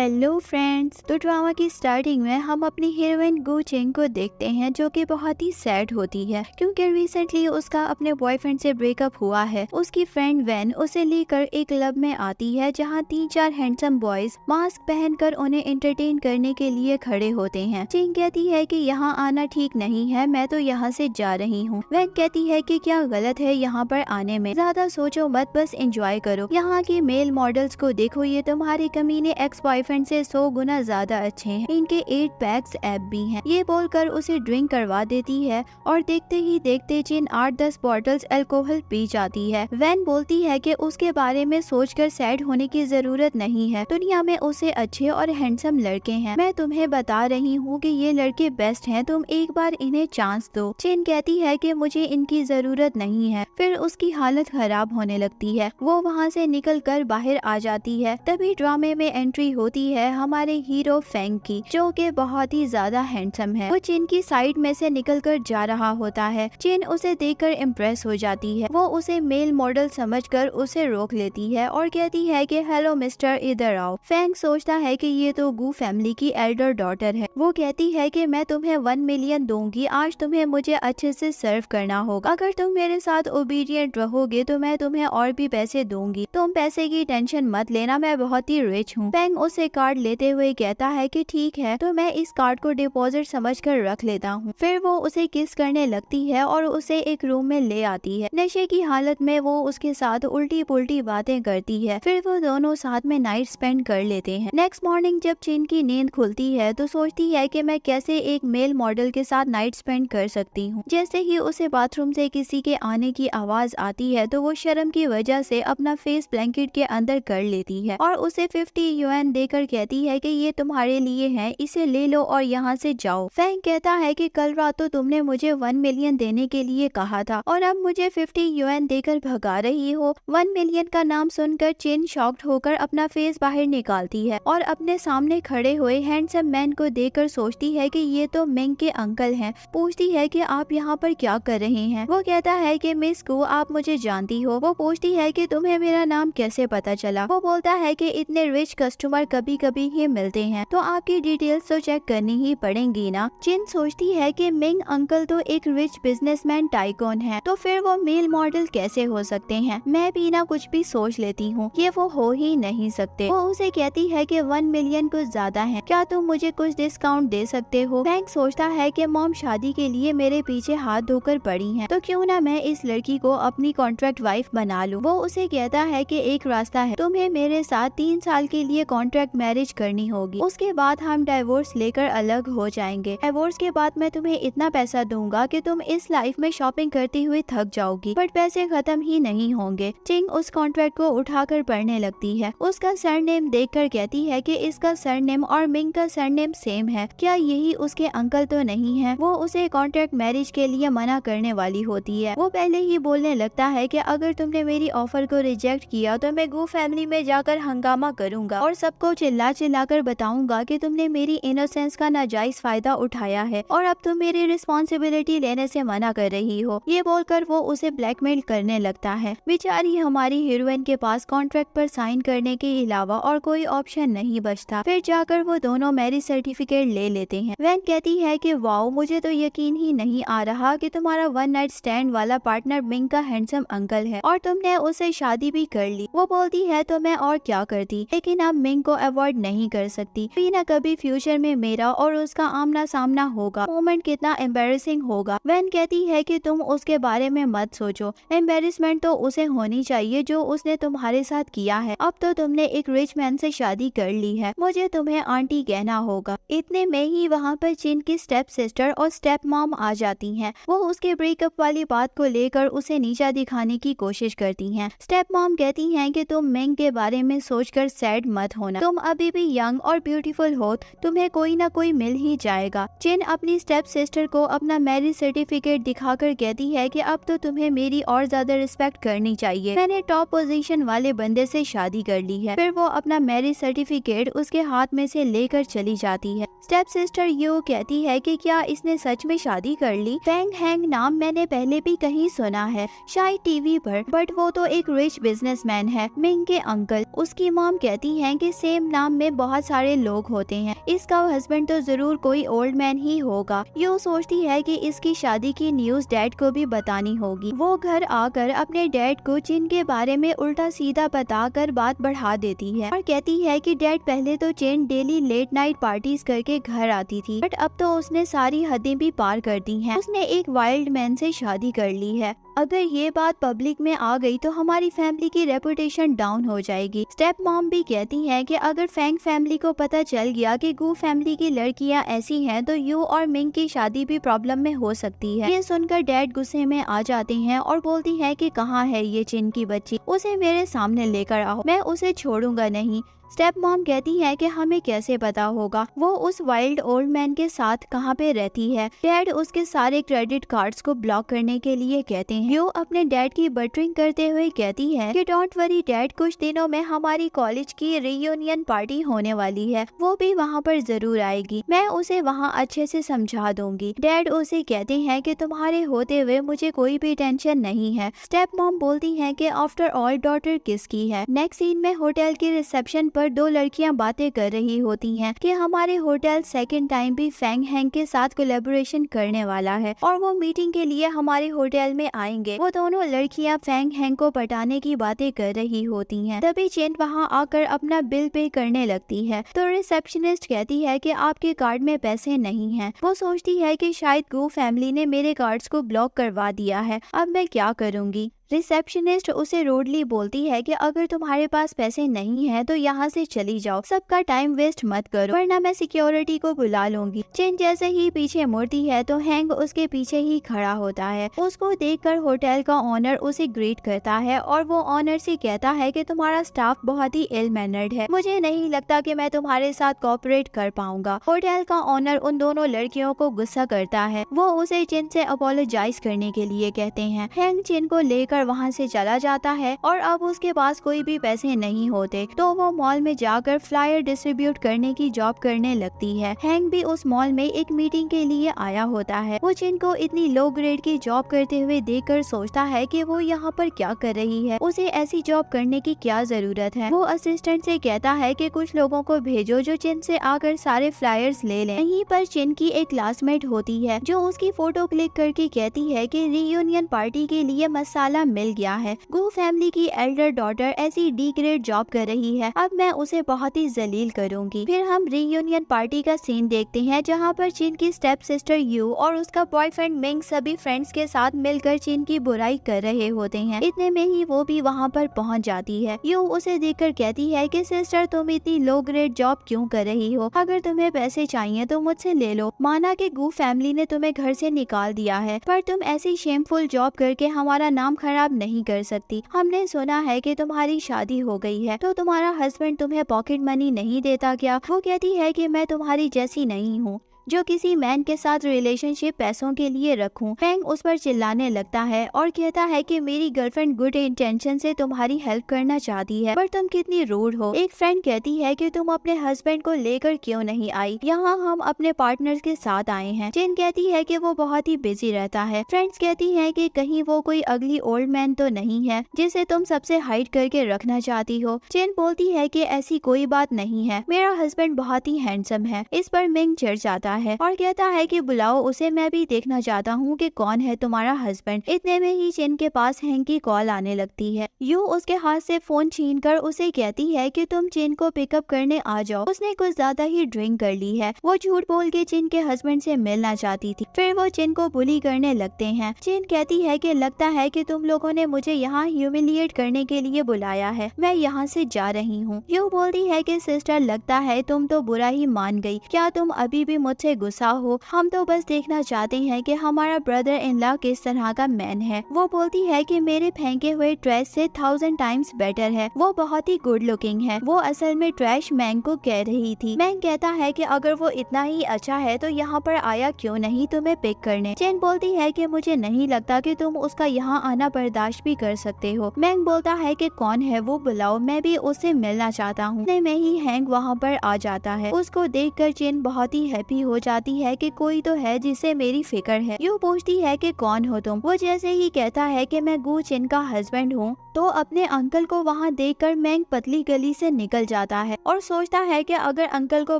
Hello friends. तो drama की starting में हम अपनी हीरोइन गो चिंग को देखते हैं जो कि बहुत ही सैड होती है क्योंकि रिसेंटली उसका अपने बॉयफ्रेंड से ब्रेकअप हुआ है। उसकी फ्रेंड वैन उसे लेकर एक क्लब में आती है जहां 3-4 हैंडसम बॉयज मास्क पहनकर उन्हें एंटरटेन करने के लिए खड़े होते हैं। चिंग कहती है कि यहाँ आना ठीक नहीं है, मैं तो यहाँ से जा रही हूँ। वैन कहती है कि क्या गलत है यहाँ पर आने में, ज्यादा सोचो मत, बस एंजॉय करो। यहाँ की मेल मॉडल्स को देखो, ये तुम्हारे कमीने एक्स बॉयफ्रेंड से 100 गुना ज्यादा अच्छे हैं, इनके 8 पैक्स एब भी हैं। ये बोलकर उसे ड्रिंक करवा देती है और देखते ही देखते चिन 8-10 बॉटल्स अल्कोहल पी जाती है। वैन बोलती है कि उसके बारे में सोचकर सैड होने की जरूरत नहीं है, दुनिया में उसे अच्छे और हैंडसम लड़के हैं। मैं तुम्हें बता रही हूँ कि ये लड़के बेस्ट हैं, तुम एक बार इन्हें चांस दो। चिन कहती है कि मुझे इनकी जरूरत नहीं है। फिर उसकी हालत खराब होने लगती है, वो वहाँ से निकल कर बाहर आ जाती है। तभी ड्रामे में एंट्री होती है हमारे हीरो फेंग की, जो कि बहुत ही ज्यादा हैंडसम है। वो चिन की साइड में से निकलकर जा रहा होता है। चिन उसे देखकर इम्प्रेस हो जाती है। वो उसे मेल मॉडल समझकर उसे रोक लेती है और कहती है कि हेलो मिस्टर, इधर आओ। फेंग सोचता है कि ये तो गू फैमिली की एल्डर डॉटर है। वो कहती है कि मैं तुम्हें 1 मिलियन दूंगी, आज तुम्हें मुझे अच्छे से सर्व करना होगा। अगर तुम मेरे साथ ओबीडियंट रहोगे तो मैं तुम्हें और भी पैसे दूंगी, तुम पैसे की टेंशन मत लेना, मैं बहुत ही रिच हूँ। फेंग उसे कार्ड लेते हुए कहता है कि ठीक है, तो मैं इस कार्ड को डिपॉजिट समझकर रख लेता हूँ। फिर वो उसे किस करने लगती है और उसे एक रूम में ले आती है। नशे की हालत में वो उसके साथ उल्टी पुल्टी बातें करती है। फिर वो दोनों साथ में नाइट स्पेंड कर लेते हैं। नेक्स्ट मॉर्निंग जब चिन की नींद खुलती है तो सोचती है कि मैं कैसे एक मेल मॉडल के साथ नाइट स्पेंड कर सकती हूँ। जैसे ही उसे बाथरूम से किसी के आने की आवाज आती है तो वो शर्म की वजह से अपना फेस ब्लैंकेट के अंदर कर लेती है और उसे 50 युएन देकर कहती है कि ये तुम्हारे लिए है, इसे ले लो और यहाँ से जाओ। फेंग कहता है कि कल रात तो तुमने मुझे 1 मिलियन देने के लिए कहा था और अब मुझे 50 युएन देकर भगा रही हो। 1 मिलियन का नाम सुनकर चिन शॉक्ड होकर अपना फेस बाहर निकालती है और अपने सामने खड़े हुए हैंडसम मैन को देखकर सोचती है कि ये तो मिंग के अंकल हैं। पूछती है कि आप यहाँ पर क्या कर रहे हैं। वो कहता है कि मिस को आप मुझे जानती हो। वो पूछती है कि तुम्हें मेरा नाम कैसे पता चला। वो बोलता है कि इतने रिच कस्टमर कभी कभी ही मिलते हैं, तो आपकी डिटेल्स तो चेक करनी ही पड़ेंगी ना। चिन सोचती है कि मिंग अंकल तो एक रिच बिजनेसमैन टाइकून है, तो फिर वो मेल मॉडल कैसे हो सकते हैं। मैं भी ना कुछ भी सोच लेती हूँ, ये वो हो ही नहीं सकते। वो उसे कहती है कि 1 मिलियन कुछ ज्यादा है, क्या तुम मुझे कुछ डिस्काउंट दे सकते हो। बैंक सोचता है कि मॉम शादी के लिए मेरे पीछे हाथ धोकर पड़ी है, तो क्यों ना मैं इस लड़की को अपनी कॉन्ट्रैक्ट वाइफ बना लूं। वो उसे कहता है कि एक रास्ता है, तुम्हें मेरे साथ 3 साल के लिए कॉन्ट्रैक्ट मैरिज करनी होगी, उसके बाद हम डाइवोर्स लेकर अलग हो जाएंगे। डाइवोर्स के बाद मैं तुम्हें इतना पैसा दूंगा कि तुम इस लाइफ में शॉपिंग करते हुए थक जाओगी, बट पैसे खत्म ही नहीं होंगे। चिंग उस कॉन्ट्रैक्ट को उठाकर पढ़ने लगती है। उसका सरनेम देखकर कहती है कि इसका सरनेम और मिंग का सरनेम सेम है, क्या यही उसके अंकल तो नहीं है। वो उसे कॉन्ट्रैक्ट मैरिज के लिए मना करने वाली होती है। वो पहले ही बोलने लगता है कि अगर तुमने मेरी ऑफर को रिजेक्ट किया तो मैं गो फैमिली में जाकर हंगामा करूंगा और सबको चिल्ला कर बताऊंगा कि तुमने मेरी इनोसेंस का नाजायज फायदा उठाया है और अब तुम मेरी रिस्पॉन्सिबिलिटी लेने से मना कर रही हो। ये बोलकर वो उसे ब्लैकमेल करने लगता है। बेचारी हमारी हीरोइन के पास कॉन्ट्रैक्ट पर साइन करने के अलावा और कोई ऑप्शन नहीं बचता। फिर जाकर वो दोनों मैरिज सर्टिफिकेट ले लेते हैं। वैन कहती है कि वाओ, मुझे तो यकीन ही नहीं आ रहा कि तुम्हारा 1 नाइट स्टैंड वाला पार्टनर मिंग का हैंडसम अंकल है और तुमने उससे शादी भी कर ली। वो बोलती है तो मैं और क्या करती, लेकिन अब मिंग को अवॉइड नहीं कर सकती। भी ना कभी फ्यूचर में मेरा और उसका आमना सामना होगा, मोमेंट कितना एम्बैरेसिंग होगा। वैन कहती है कि तुम उसके बारे में मत सोचो, एम्बैरेसमेंट तो उसे होनी चाहिए जो उसने तुम्हारे साथ किया है। अब तो तुमने एक रिच मैन से शादी कर ली है, मुझे तुम्हें आंटी कहना होगा। इतने में ही वहाँ पर चिन की स्टेप सिस्टर और स्टेप मॉम आ जाती हैं। वो उसके ब्रेकअप वाली बात को लेकर उसे नीचा दिखाने की कोशिश करती हैं। स्टेप मॉम कहती हैं कि तुम मिंग के बारे में सोचकर सैड मत होना, तुम अभी भी यंग और ब्यूटीफुल हो, तुम्हें कोई ना कोई मिल ही जाएगा। चिन अपनी स्टेप सिस्टर को अपना मैरिज सर्टिफिकेट दिखाकर कहती है कि अब तो तुम्हें मेरी और ज्यादा रिस्पेक्ट करनी चाहिए, मैंने टॉप पोजीशन वाले बंदे से शादी कर ली है। फिर वो अपना मैरिज सर्टिफिकेट उसके हाथ में से लेकर चली जाती है। स्टेप सिस्टर यो कहती है कि क्या इसने सच में शादी कर ली। फेंग हैंग नाम मैंने पहले भी कहीं सुना है, शायद टीवी पर, बट वो तो एक रिच बिजनेसमैन है, मिंग के अंकल। उसकी मॉम कहती है कि सेम नाम में बहुत सारे लोग होते हैं, इसका हस्बैंड तो जरूर कोई ओल्ड मैन ही होगा। यू सोचती है कि इसकी शादी की न्यूज डैड को भी बतानी होगी। वो घर आकर अपने डैड को चिन के बारे में उल्टा सीधा बताकर बात बढ़ा देती है और कहती है कि डैड पहले तो चिन डेली लेट नाइट पार्टीज करके घर आती थी, बट अब तो उसने सारी हदें भी पार कर दी हैं। उसने एक वाइल्ड मैन से शादी कर ली है। अगर ये बात पब्लिक में आ गई तो हमारी फैमिली की रेपुटेशन डाउन हो जाएगी। स्टेप मॉम भी कहती है कि अगर फैंग फैमिली को पता चल गया कि गू फैमिली की लड़कियां ऐसी हैं तो यू और मिंग की शादी भी प्रॉब्लम में हो सकती है। ये सुनकर डैड गुस्से में आ जाते हैं और बोलती है कि कहाँ है ये चिन की बच्ची, उसे मेरे सामने लेकर आओ, मैं उसे छोड़ूंगा नहीं। स्टेप मॉम कहती है कि हमें कैसे पता होगा वो उस वाइल्ड ओल्ड मैन के साथ कहाँ पे रहती है। डैड उसके सारे क्रेडिट कार्ड्स को ब्लॉक करने के लिए कहते हैं। यू अपने डैड की बटरिंग करते हुए कहती है कि डोंट वरी डैड, कुछ दिनों में हमारी कॉलेज की रियूनियन पार्टी होने वाली है, वो भी वहाँ पर जरूर आएगी, मैं उसे वहाँ अच्छे से समझा दूंगी। डैड उसे कहते हैं कि तुम्हारे होते हुए मुझे कोई भी टेंशन नहीं है। स्टेप मॉम बोलती है कि आफ्टर ऑल डॉटर किसकी है। नेक्स्ट सीन में होटल के रिसेप्शन पर दो लड़कियां बातें कर रही होती हैं कि हमारे होटल सेकंड टाइम भी फैंग हैंग के साथ कोलैबोरेशन करने वाला है और वो मीटिंग के लिए हमारे होटल में आएंगे। वो दोनों लड़कियां फैंग हैंग को पटाने की बातें कर रही होती हैं। तभी चिन वहां आकर अपना बिल पे करने लगती है तो रिसेप्शनिस्ट कहती है कि आपके कार्ड में पैसे नहीं हैं। वो सोचती है कि शायद गू फैमिली ने मेरे कार्ड्स को ब्लॉक करवा दिया है, अब मैं क्या करूँगी। रिसेप्शनिस्ट उसे रूडली बोलती है कि अगर तुम्हारे पास पैसे नहीं है तो यहाँ से चली जाओ, सबका टाइम वेस्ट मत करो वरना मैं सिक्योरिटी को बुला लूंगी। चिन जैसे ही पीछे मुड़ती है तो हैंग उसके पीछे ही खड़ा होता है। उसको देखकर होटल का ऑनर उसे ग्रीट करता है और वो ऑनर से कहता है कि तुम्हारा स्टाफ बहुत ही इल मैनर्ड है, मुझे नहीं लगता कि मैं तुम्हारे साथ कोऑपरेट कर पाऊंगा। होटल का ऑनर उन दोनों लड़कियों को गुस्सा करता है। वो उसे चिन से अपोलोजाइज करने के लिए कहते हैं। हैंग चिन को लेकर वहाँ से चला जाता है और अब उसके पास कोई भी पैसे नहीं होते तो वो मॉल में जाकर फ्लायर डिस्ट्रीब्यूट करने की जॉब करने लगती है। हैंग भी उस मॉल में एक मीटिंग के लिए आया होता है। वो चिन को इतनी लो ग्रेड की जॉब करते हुए देखकर सोचता है कि वो यहाँ पर क्या कर रही है, उसे ऐसी जॉब करने की क्या जरूरत है। वो असिस्टेंट से कहता है कि कुछ लोगों को भेजो जो चिन से आकर सारे फ्लायर्स ले लें। यहीं पर चिन की एक क्लासमेट होती है जो उसकी फोटो क्लिक करके कहती है कि रियूनियन पार्टी के लिए मसाला मिल गया है। गू फैमिली की एल्डर डॉटर ऐसी डी ग्रेड जॉब कर रही है, अब मैं उसे बहुत ही जलील करूंगी। फिर हम रियूनियन पार्टी का सीन देखते हैं जहां पर चिन की स्टेप सिस्टर यू और उसका बॉयफ्रेंड मिंग सभी फ्रेंड्स के साथ मिलकर चिन की बुराई कर रहे होते हैं। इतने में ही वो भी वहां पर पहुंच जाती है। यू उसे देखकर कहती है कि सिस्टर तुम इतनी लो ग्रेड जॉब क्यों कर रही हो, अगर तुम्हें पैसे चाहिए तो मुझसे ले लो। माना कि गू फैमिली ने तुम्हें घर से निकाल दिया है पर तुम ऐसी शेमफुल जॉब करके हमारा नाम खराब नहीं कर सकती। हमने सुना है कि तुम्हारी शादी हो गई है तो तुम्हारा हस्बैंड तुम्हें पॉकेट मनी नहीं देता क्या। वो कहती है कि मैं तुम्हारी जैसी नहीं हूँ जो किसी मैन के साथ रिलेशनशिप पैसों के लिए रखूं। फैंग उस पर चिल्लाने लगता है और कहता है कि मेरी गर्लफ्रेंड गुड इंटेंशन से तुम्हारी हेल्प करना चाहती है पर तुम कितनी रूड हो। एक फ्रेंड कहती है कि तुम अपने हस्बैंड को लेकर क्यों नहीं आई, यहाँ हम अपने पार्टनर्स के साथ आए हैं। चिन कहती है कि वो बहुत ही बिजी रहता है। फ्रेंड्स कहती है कि कहीं वो कोई अगली ओल्ड मैन तो नहीं है जिसे तुम सबसे हाइड करके रखना चाहती हो। चिन बोलती है कि ऐसी कोई बात नहीं है, मेरा हस्बैंड बहुत ही हैंडसम है। इस पर मिंग चिढ़ जाता है और कहता है कि बुलाओ उसे, मैं भी देखना चाहता हूँ कि कौन है तुम्हारा हस्बैंड। इतने में ही चिन के पास हैंग की कॉल आने लगती है। यू उसके हाथ से फोन छीनकर उसे कहती है कि तुम चिन को पिकअप करने आ जाओ, उसने कुछ ज्यादा ही ड्रिंक कर ली है। वो झूठ बोल के चिन के हस्बैंड से मिलना चाहती थी। फिर वो चिन को बुली करने लगते हैं। चिन कहती है कि लगता है कि तुम लोगों ने मुझे यहाँ ह्यूमिलिएट करने के लिए बुलाया है, मैं यहाँ से जा रही हूँ। यू बोलती है कि सिस्टर लगता है तुम तो बुरा ही मान गई, क्या तुम अभी भी मुझसे गुस्सा हो, हम तो बस देखना चाहते हैं कि हमारा ब्रदर इन लॉ किस तरह का मैन है। वो बोलती है कि मेरे फेंके हुए ट्रैश से 1000 टाइम्स बेटर है, वो बहुत ही गुड लुकिंग है। वो असल में ट्रैश मैंग को कह रही थी। मैंग कहता है कि अगर वो इतना ही अच्छा है तो यहाँ पर आया क्यों नहीं तुम्हें पिक करने। चेन बोलती है कि मुझे नहीं लगता कि तुम उसका यहाँ आना बर्दाश्त भी कर सकते हो। मैंग बोलता है कि कौन है वो बुलाओ, मैं भी उससे मिलना चाहता हूँ। में ही हैंग वहाँ पर आ जाता है। उसको देखकर चेन बहुत ही हैप्पी हो जाती है कि कोई तो है जिसे मेरी फिक्र है। यू पूछती है कि कौन हो तुम। वो जैसे ही कहता है कि मैं गू चिन का हस्बैंड हूँ तो अपने अंकल को वहाँ देखकर मैंग पतली गली से निकल जाता है और सोचता है कि अगर अंकल को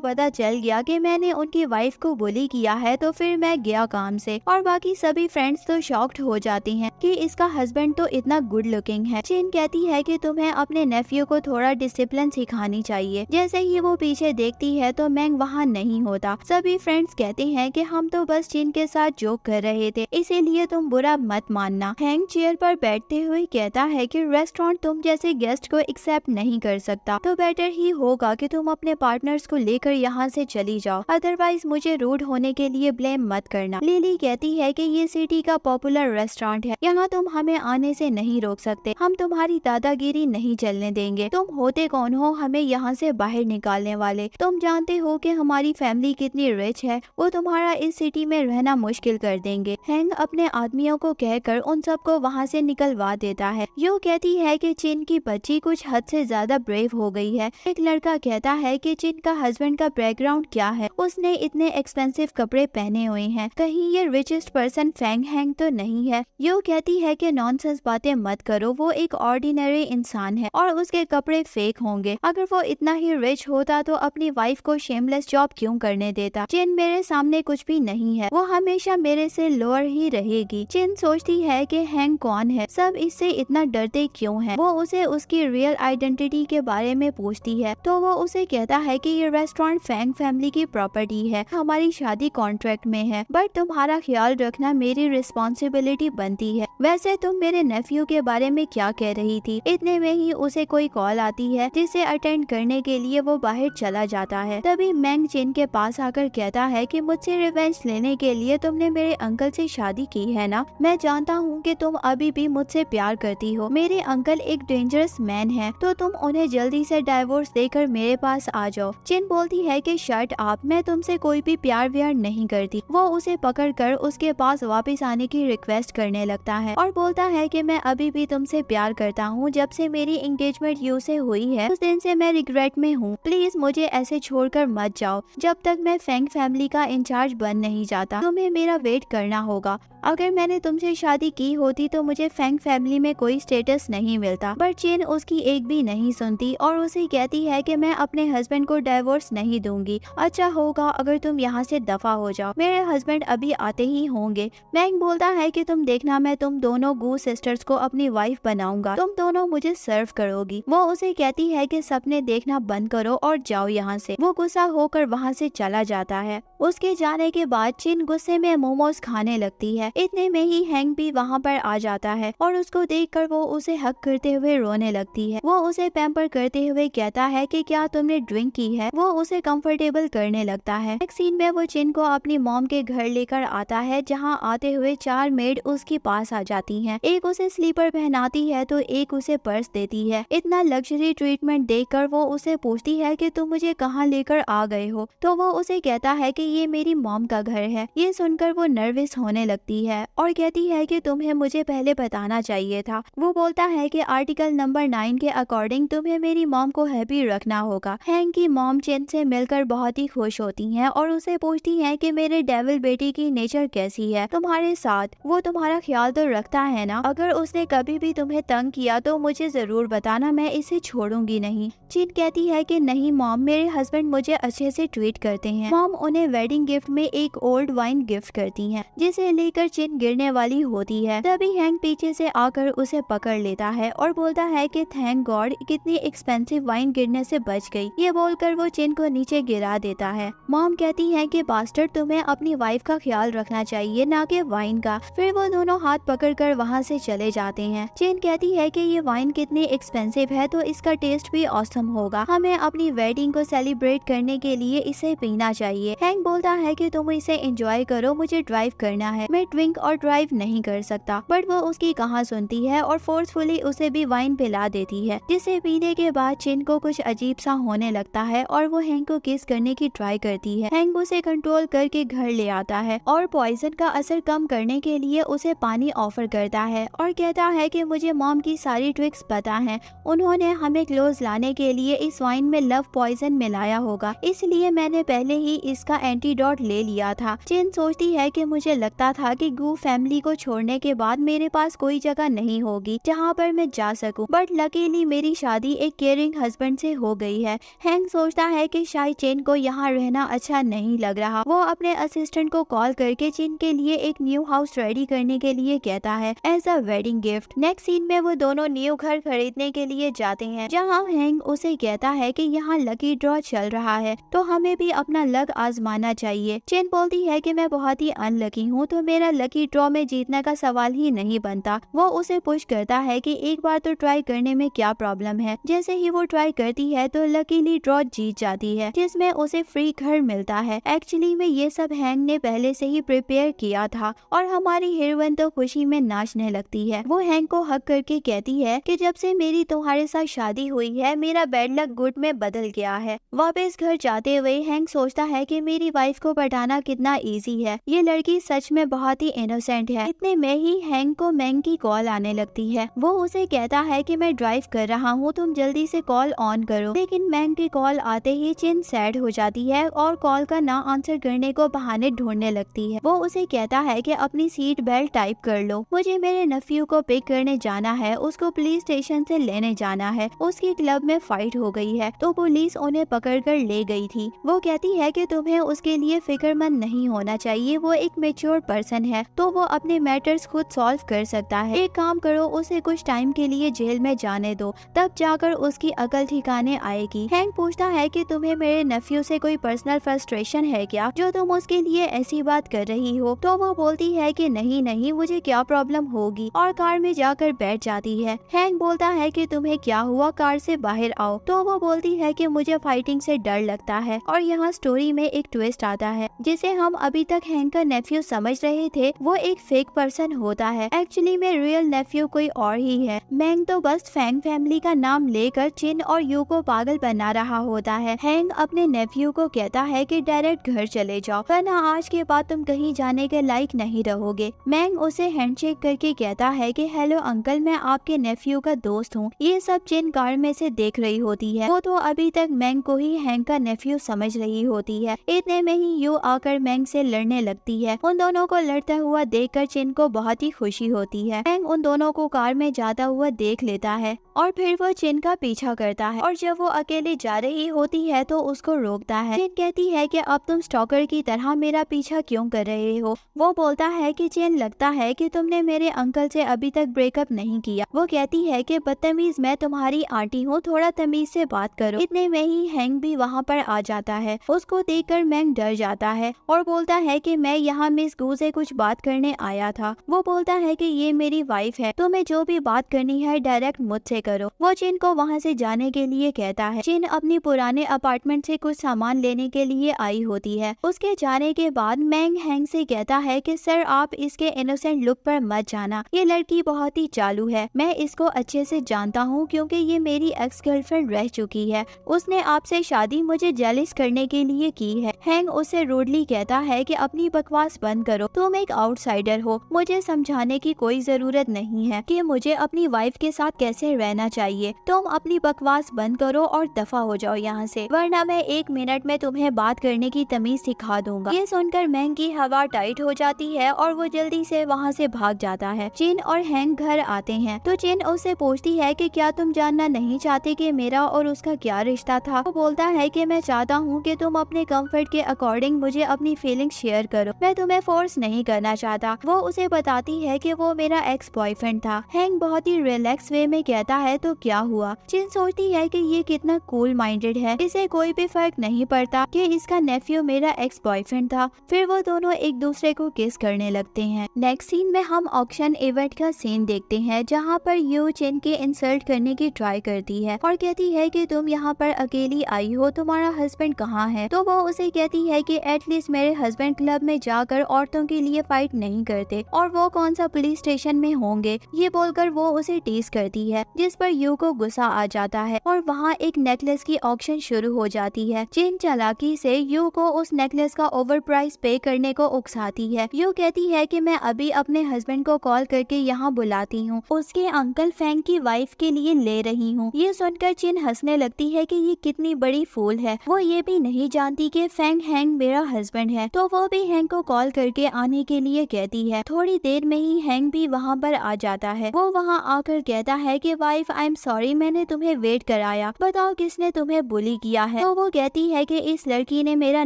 पता चल गया कि मैंने उनकी वाइफ को बुली किया है तो फिर मैं गया काम से। और बाकी सभी फ्रेंड्स तो शॉक्ड हो जाती हैं कि इसका हस्बैंड तो इतना गुड लुकिंग है। चिन कहती है कि तुम्हें अपने नेफ्यू को थोड़ा डिसिप्लिन सिखानी चाहिए। जैसे ही वो पीछे देखती है तो मैंग वहाँ नहीं होता। सभी फ्रेंड्स कहते हैं कि हम तो बस चिन के साथ जोक कर रहे थे, इसीलिए तुम बुरा मत मानना। हैंग चेयर पर बैठते हुए कहता है कि रेस्टोरेंट तुम जैसे गेस्ट को एक्सेप्ट नहीं कर सकता, तो बेटर ही होगा कि तुम अपने पार्टनर्स को लेकर यहाँ से चली जाओ, अदरवाइज मुझे रूड होने के लिए ब्लेम मत करना। लिली कहती है कि ये सिटी का पॉपुलर रेस्टोरेंट है, यहाँ तुम हमें आने से नहीं रोक सकते, हम तुम्हारी दादागिरी नहीं चलने देंगे। तुम होते कौन हो हमें यहाँ से बाहर निकालने वाले? तुम जानते हो कि हमारी फैमिली कितनी रिच है, वो तुम्हारा इस सिटी में रहना मुश्किल कर देंगे। हैंग अपने आदमियों को कहकर उन सबको वहाँ से निकलवा देता है। यो कहती है कि चिन की बच्ची कुछ हद से ज्यादा ब्रेव हो गई है। एक लड़का कहता है कि चिन का हस्बैंड का बैकग्राउंड क्या है, उसने इतने एक्सपेंसिव कपड़े पहने हुए हैं, कहीं ये रिचेस्ट पर्सन फैंग हैंग तो नहीं है। यो कहती है कि नॉनसेंस बातें मत करो, वो एक ऑर्डिनरी इंसान है और उसके कपड़े फेक होंगे। अगर वो इतना ही रिच होता तो अपनी वाइफ को शेमलेस जॉब क्यों करने देता? चिन मेरे सामने कुछ भी नहीं है, वो हमेशा मेरे से लोअर ही रहेगी। चिन सोचती है कि हैंग कौन है, सब इससे इतना डरते क्यों हैं? वो उसे उसकी रियल आइडेंटिटी के बारे में पूछती है तो वो उसे कहता है कि ये रेस्टोरेंट फैंग फैमिली की प्रॉपर्टी है, हमारी शादी कॉन्ट्रैक्ट में है, बट तुम्हारा ख्याल रखना मेरी रिस्पॉन्सिबिलिटी बनती है। वैसे तुम मेरे नेफ्यू के बारे में क्या कह रही थी? इतने में ही उसे कोई कॉल आती है जिसे अटेंड करने के लिए वो बाहर चला जाता है। तभी मैंग चिन के पास आकर कहता है कि मुझसे रिवेंज लेने के लिए तुमने मेरे अंकल से शादी की है ना? मैं जानता हूँ कि तुम अभी भी मुझसे प्यार करती हो। मेरे अंकल एक डेंजरस मैन है, तो तुम उन्हें जल्दी से डाइवोर्स देकर मेरे पास आ जाओ। चिन बोलती है कि शट अप, मैं तुमसे कोई भी प्यार व्यार नहीं करती। वो उसे पकड़कर उसके पास वापस आने की रिक्वेस्ट करने लगता है और बोलता है कि मैं अभी भी तुमसे प्यार करता हूँ। जब से मेरी एंगेजमेंट यू से हुई है उस दिन से मैं रिग्रेट में हूँ, प्लीज मुझे ऐसे छोड़कर मत जाओ। जब तक मैं फैंग फैमिली का इंचार्ज बन नहीं जाता तुम्हें मेरा वेट करना होगा। अगर मैंने तुमसे शादी की होती तो मुझे फैंग फैमिली में कोई स्टेटस नहीं मिलता। बट चिन उसकी एक भी नहीं सुनती और उसे कहती है कि मैं अपने हस्बैंड को डाइवोर्स नहीं दूंगी। अच्छा होगा अगर तुम यहाँ से दफा हो जाओ, मेरे हस्बैंड अभी आते ही होंगे। मैंग बोलता है कि तुम देखना, मैं तुम दोनों गू सिस्टर्स को अपनी वाइफ बनाऊंगा, तुम दोनों मुझे सर्व करोगी। वो उसे कहती है कि सपने देखना बंद करो और जाओ यहाँ से। वो गुस्सा होकर वहाँ से चला जाता है। उसके जाने के बाद चिन गुस्से में मोमोज खाने लगती है। इतने में ही हैंग भी वहाँ पर आ जाता है और उसको देखकर वो उसे हक करते हुए रोने लगती है। वो उसे पैम्पर करते हुए कहता है कि क्या तुमने ड्रिंक की है? वो उसे कंफर्टेबल करने लगता है। एक सीन में वो चिन को अपनी मॉम के घर लेकर आता है, जहाँ आते हुए 4 मेड उसके पास आ जाती हैं। एक उसे स्लीपर पहनाती है तो एक उसे पर्स देती है। इतना लग्जरी ट्रीटमेंट देखकर वो उसे पूछती है कि तुम मुझे कहाँ लेकर आ गए हो? तो वो उसे कहता है कि ये मेरी मॉम का घर है। ये सुनकर वो नर्वस होने लगती है और कहती है कि तुम्हें मुझे पहले बताना चाहिए था। वो बोलता है कि आर्टिकल नंबर 9 के अकॉर्डिंग तुम्हें मेरी मॉम को हैप्पी रखना होगा। हैंग की मॉम चिन से मिलकर बहुत ही खुश होती हैं और उसे पूछती हैं कि मेरे डेविल बेटी की नेचर कैसी है तुम्हारे साथ? वो तुम्हारा ख्याल तो रखता है ना? अगर उसने कभी भी तुम्हें तंग किया तो मुझे जरूर बताना, मैं इसे छोड़ूंगी नहीं। चिन कहती है कि नहीं मॉम, मेरे हस्बैंड मुझे अच्छे से ट्रीट करते हैं। मॉम उन्हें वेडिंग गिफ्ट में एक ओल्ड वाइन गिफ्ट करती हैं, जिसे लेकर चिन गिरने वाली होती है। तभी हैंग पीछे से आकर उसे पकड़ लेता है और बोलता है कि थैंक गॉड कितनी एक्सपेंसिव वाइन गिरने से बच गई। ये बोलकर वो चिन को नीचे गिरा देता है। मॉम कहती है कि बास्टर्ड, तुम्हें अपनी वाइफ का ख्याल रखना चाहिए, ना कि वाइन का। फिर वो दोनों हाथ पकड़कर वहाँ से चले जाते हैं। चिन कहती है कि ये वाइन कितनी एक्सपेंसिव है तो इसका टेस्ट भी ऑसम होगा, हमें अपनी वेडिंग को सेलिब्रेट करने के लिए इसे पीना चाहिए। हैंग बोलता है कि तुम इसे एंजॉय करो, मुझे ड्राइव करना है। मैं ड्रिंक और ड्राइव नहीं कर सकता, बट वो उसकी कहाँ सुनती है और फोर्सफुली उसे भी वाइन पिला देती है, जिसे पीने के बाद चिन को कुछ अजीब सा होने लगता है और वो हैंक को किस करने की ट्राई करती है। हैंक उसे कंट्रोल करके घर ले आता है और पॉइजन का असर कम करने के लिए उसे पानी ऑफर करता है और कहता है कि मुझे मॉम की सारी ट्रिक्स पता है, उन्होंने हमें क्लोज लाने के लिए इस वाइन में लव पॉइजन मिलाया होगा, इसलिए मैंने पहले ही इसका एंटीडोट ले लिया था। चिन सोचती है कि मुझे लगता था कि गू फैमिली को छोड़ने के बाद मेरे पास कोई जगह नहीं होगी जहाँ पर मैं जा सकूं, बट लकीली मेरी शादी एक केयरिंग हस्बैंड से हो गई है। हैंक सोचता है कि शायद चिन को यहाँ रहना अच्छा नहीं लग रहा। वो अपने असिस्टेंट को कॉल करके चिन के लिए एक न्यू हाउस रेडी करने के लिए कहता है as a wedding gift. Next scene में वो दोनों न्यू घर खरीदने के लिए जाते हैं, जहाँ हैंक उसे कहता है कि यहाँ लकी ड्रॉ चल रहा है तो हमें भी अपना लक आजमाना चाहिए। चिन बोलती है कि मैं बहुत ही अनलकी हूँ तो मेरा लकी ड्रॉ में जीतने का सवाल ही नहीं बनता। वो उसे पुश करता है कि एक बार तो ट्राई करने में क्या प्रॉब्लम है। जैसे ही वो ट्राई करती है तो लकीली ड्रॉ जीत जाती है, जिसमें उसे फ्री घर मिलता है। एक्चुअली में ये सब हैंक ने पहले से ही प्रिपेयर किया था और हमारी हीरोइन तो खुशी में नाचने लगती है। वो हैंक को हक करके कहती है कि जब से मेरी तुम्हारे साथ शादी हुई है मेरा बैड लक गुड में बदल गया है। वापस घर जाते हुए हैंक सोचता है कि मेरी वाइफ को पटाना कितना इजी है, ये लड़की सच में बहुत ही इनोसेंट है। इतने में ही हैंक को मैंग की कॉल आने लगती है। वो उसे कहता है कि मैं ड्राइव कर रहा हूँ, तुम जल्दी से कॉल ऑन करो। लेकिन मैंग की कॉल आते ही चिन सैड हो जाती है और कॉल का ना आंसर करने को बहाने ढूंढने लगती है। वो उसे कहता है कि अपनी सीट बेल्ट टाइप कर लो, मुझे मेरे नेफ्यू को पिक करने जाना है, उसको पुलिस स्टेशन से लेने जाना है, उसकी क्लब में फाइट हो गई है तो पुलिस उन्हें पकड़कर ले गई थी। वो कहती है कि तुम्हें उसके लिए फिक्रमंद नहीं होना चाहिए, वो एक मैच्योर पर्सन है तो वो अपने मैटर्स खुद सॉल्व कर सकता है। एक काम करो, उसे कुछ टाइम के लिए जेल में जाने दो, तब जाकर उसकी अकल ठिकाने आएगी। हैंक पूछता है कि तुम्हें मेरे नेफ्यू से कोई पर्सनल फ्रस्ट्रेशन है क्या जो तुम उसके लिए ऐसी बात कर रही हो। तो वो बोलती है कि नहीं नहीं, मुझे क्या प्रॉब्लम होगी, और कार में जाकर बैठ जाती है। हैंक बोलता है कि तुम्हें क्या हुआ, कार से बाहर आओ। तो वो बोलती है कि मुझे फाइटिंग से डर लगता है। और यहाँ स्टोरी में एक ट्विस्ट आता है जिसे हम अभी तक हैंक का नेफ्यू समझ रहे थे वो एक फेक पर्सन होता है। एक्चुअली में रियल नेफ्यू कोई और ही है। मैंग तो बस फैंग फैमिली का नाम लेकर चिन और यू को पागल बना रहा होता है। हैंक अपने नेफ्यू को कहता है कि डायरेक्ट घर चले जाओ, वरना आज के बाद तुम कहीं जाने के लायक नहीं रहोगे। मैंग उसे हैंडशेक करके कहता है कि हेलो अंकल, मैं आपके नेफ्यू का दोस्त हूँ। ये सब चिन कार में से देख रही होती है। वो तो अभी तक मैंग को ही हैंक का नेफ्यू समझ रही होती है। इतने में ही यू आकर मैंग से लड़ने लगती है। उन दोनों को लड़ता हुआ देखकर चिन को बहुत ही खुशी होती है। मैंग उन दोनों को कार में जाता हुआ देख लेता है और फिर वो चिन का पीछा करता है और जब वो अकेले जा रही होती है तो उसको रोकता है। चिन कहती है कि अब तुम स्टॉकर की तरह मेरा पीछा क्यों कर रहे हो। वो बोलता है कि चिन, लगता है कि तुमने मेरे अंकल से अभी तक ब्रेकअप नहीं किया। वो कहती है कि बदतमीज, मैं तुम्हारी आंटी हूँ, थोड़ा तमीज से बात करो। इतने में ही हैंक भी वहाँ पर आ जाता है। उसको देखकर मैंग डर जाता है और बोलता है कि मैं यहाँ मिस गू से कुछ बात करने आया था। वो बोलता है कि ये मेरी वाइफ है, तुम्हें जो भी बात करनी है डायरेक्ट मुझसे करो। वो चिन को वहाँ से जाने के लिए कहता है। चिन अपनी पुराने अपार्टमेंट से कुछ सामान लेने के लिए आई होती है। उसके जाने के बाद मैंग हैंक से कहता है कि सर, आप इसके इनोसेंट लुक पर मत जाना, ये लड़की बहुत ही चालू है। मैं इसको अच्छे से जानता हूँ क्योंकि ये मेरी एक्स गर्लफ्रेंड रह चुकी है। उसने आपसे शादी मुझे जेलिस करने के लिए की है। हैंक उसे रूडली कहता है कि अपनी बकवास बंद करो, तुम एक आउटसाइडर हो, मुझे समझाने की कोई जरूरत नहीं है कि मुझे अपनी वाइफ के साथ कैसे रहना चाहिए। तुम अपनी बकवास बंद करो और दफा हो जाओ यहाँ से, वरना मैं 1 मिनट में तुम्हें बात करने की तमीज सिखा दूंगा। ये सुनकर मैंग की हवा टाइट हो जाती है और वो जल्दी से वहाँ से भाग जाता है। चिन और हैंक घर आते हैं तो चिन उससे पूछती है कि क्या तुम जानना नहीं चाहते कि मेरा और उसका क्या रिश्ता था। वो बोलता है कि मैं चाहता हूँ कि तुम अपने कंफर्ट के अकॉर्डिंग मुझे अपनी फीलिंग शेयर करो, मैं तुम्हें फोर्स नहीं करना चाहता। वो उसे बताती है कि वो मेरा एक्स बॉयफ्रेंड था। हैंक बहुत ही रिलैक्स वे में कहता है तो क्या हुआ। चिन सोचती है कि ये कितना कूल माइंडेड है, इसे कोई भी फर्क नहीं पड़ता कि इसका नेफ्यू मेरा एक्स बॉयफ्रेंड था। फिर वो दोनों एक दूसरे को किस करने लगते हैं। नेक्स्ट सीन में हम ऑक्शन इवेंट का सीन देखते हैं जहाँ पर यू चिन के इंसल्ट करने की ट्राई करती है और कहती है कि तुम यहाँ पर अकेली आई हो, तुम्हारा हस्बैंड कहाँ है। तो वो उसे कहती है कि एटलीस्ट मेरे हस्बैंड क्लब में जाकर औरतों के लिए फाइट नहीं करते और वो कौन सा पुलिस स्टेशन में होंगे, ये बोलकर वो उसे टीज करती है, जिस पर यू को गुस्सा आ जाता है और वहाँ एक नेकलेस की ऑक्शन शुरू हो जाती है। चिन चालाकी से यू को उस नेकलेस का ओवर प्राइस पे करने को उकसाती है। यू कहती है कि मैं अभी अपने हस्बैंड को कॉल करके यहाँ बुलाती हूँ, उसके अंकल फेंग की वाइफ के लिए ले रही हूँ। ये सुनकर चिन हंसने लगती है कि ये कितनी बड़ी फूल है। वो ये भी नहीं जानती कि फेंग हैंग मेरा हस्बैंड है, तो वो भी हैंग को कॉल करके आने के लिए कहती है। थोड़ी देर में ही हैंग भी वहाँ पर आ जाता है। वो वहाँ आकर कहता है कि वाइफ आई एम सॉरी, मैंने तुम्हें वेट कराया, बताओ किसने तुम्हें बुली किया है। तो वो कहती है कि इस लड़की ने मेरा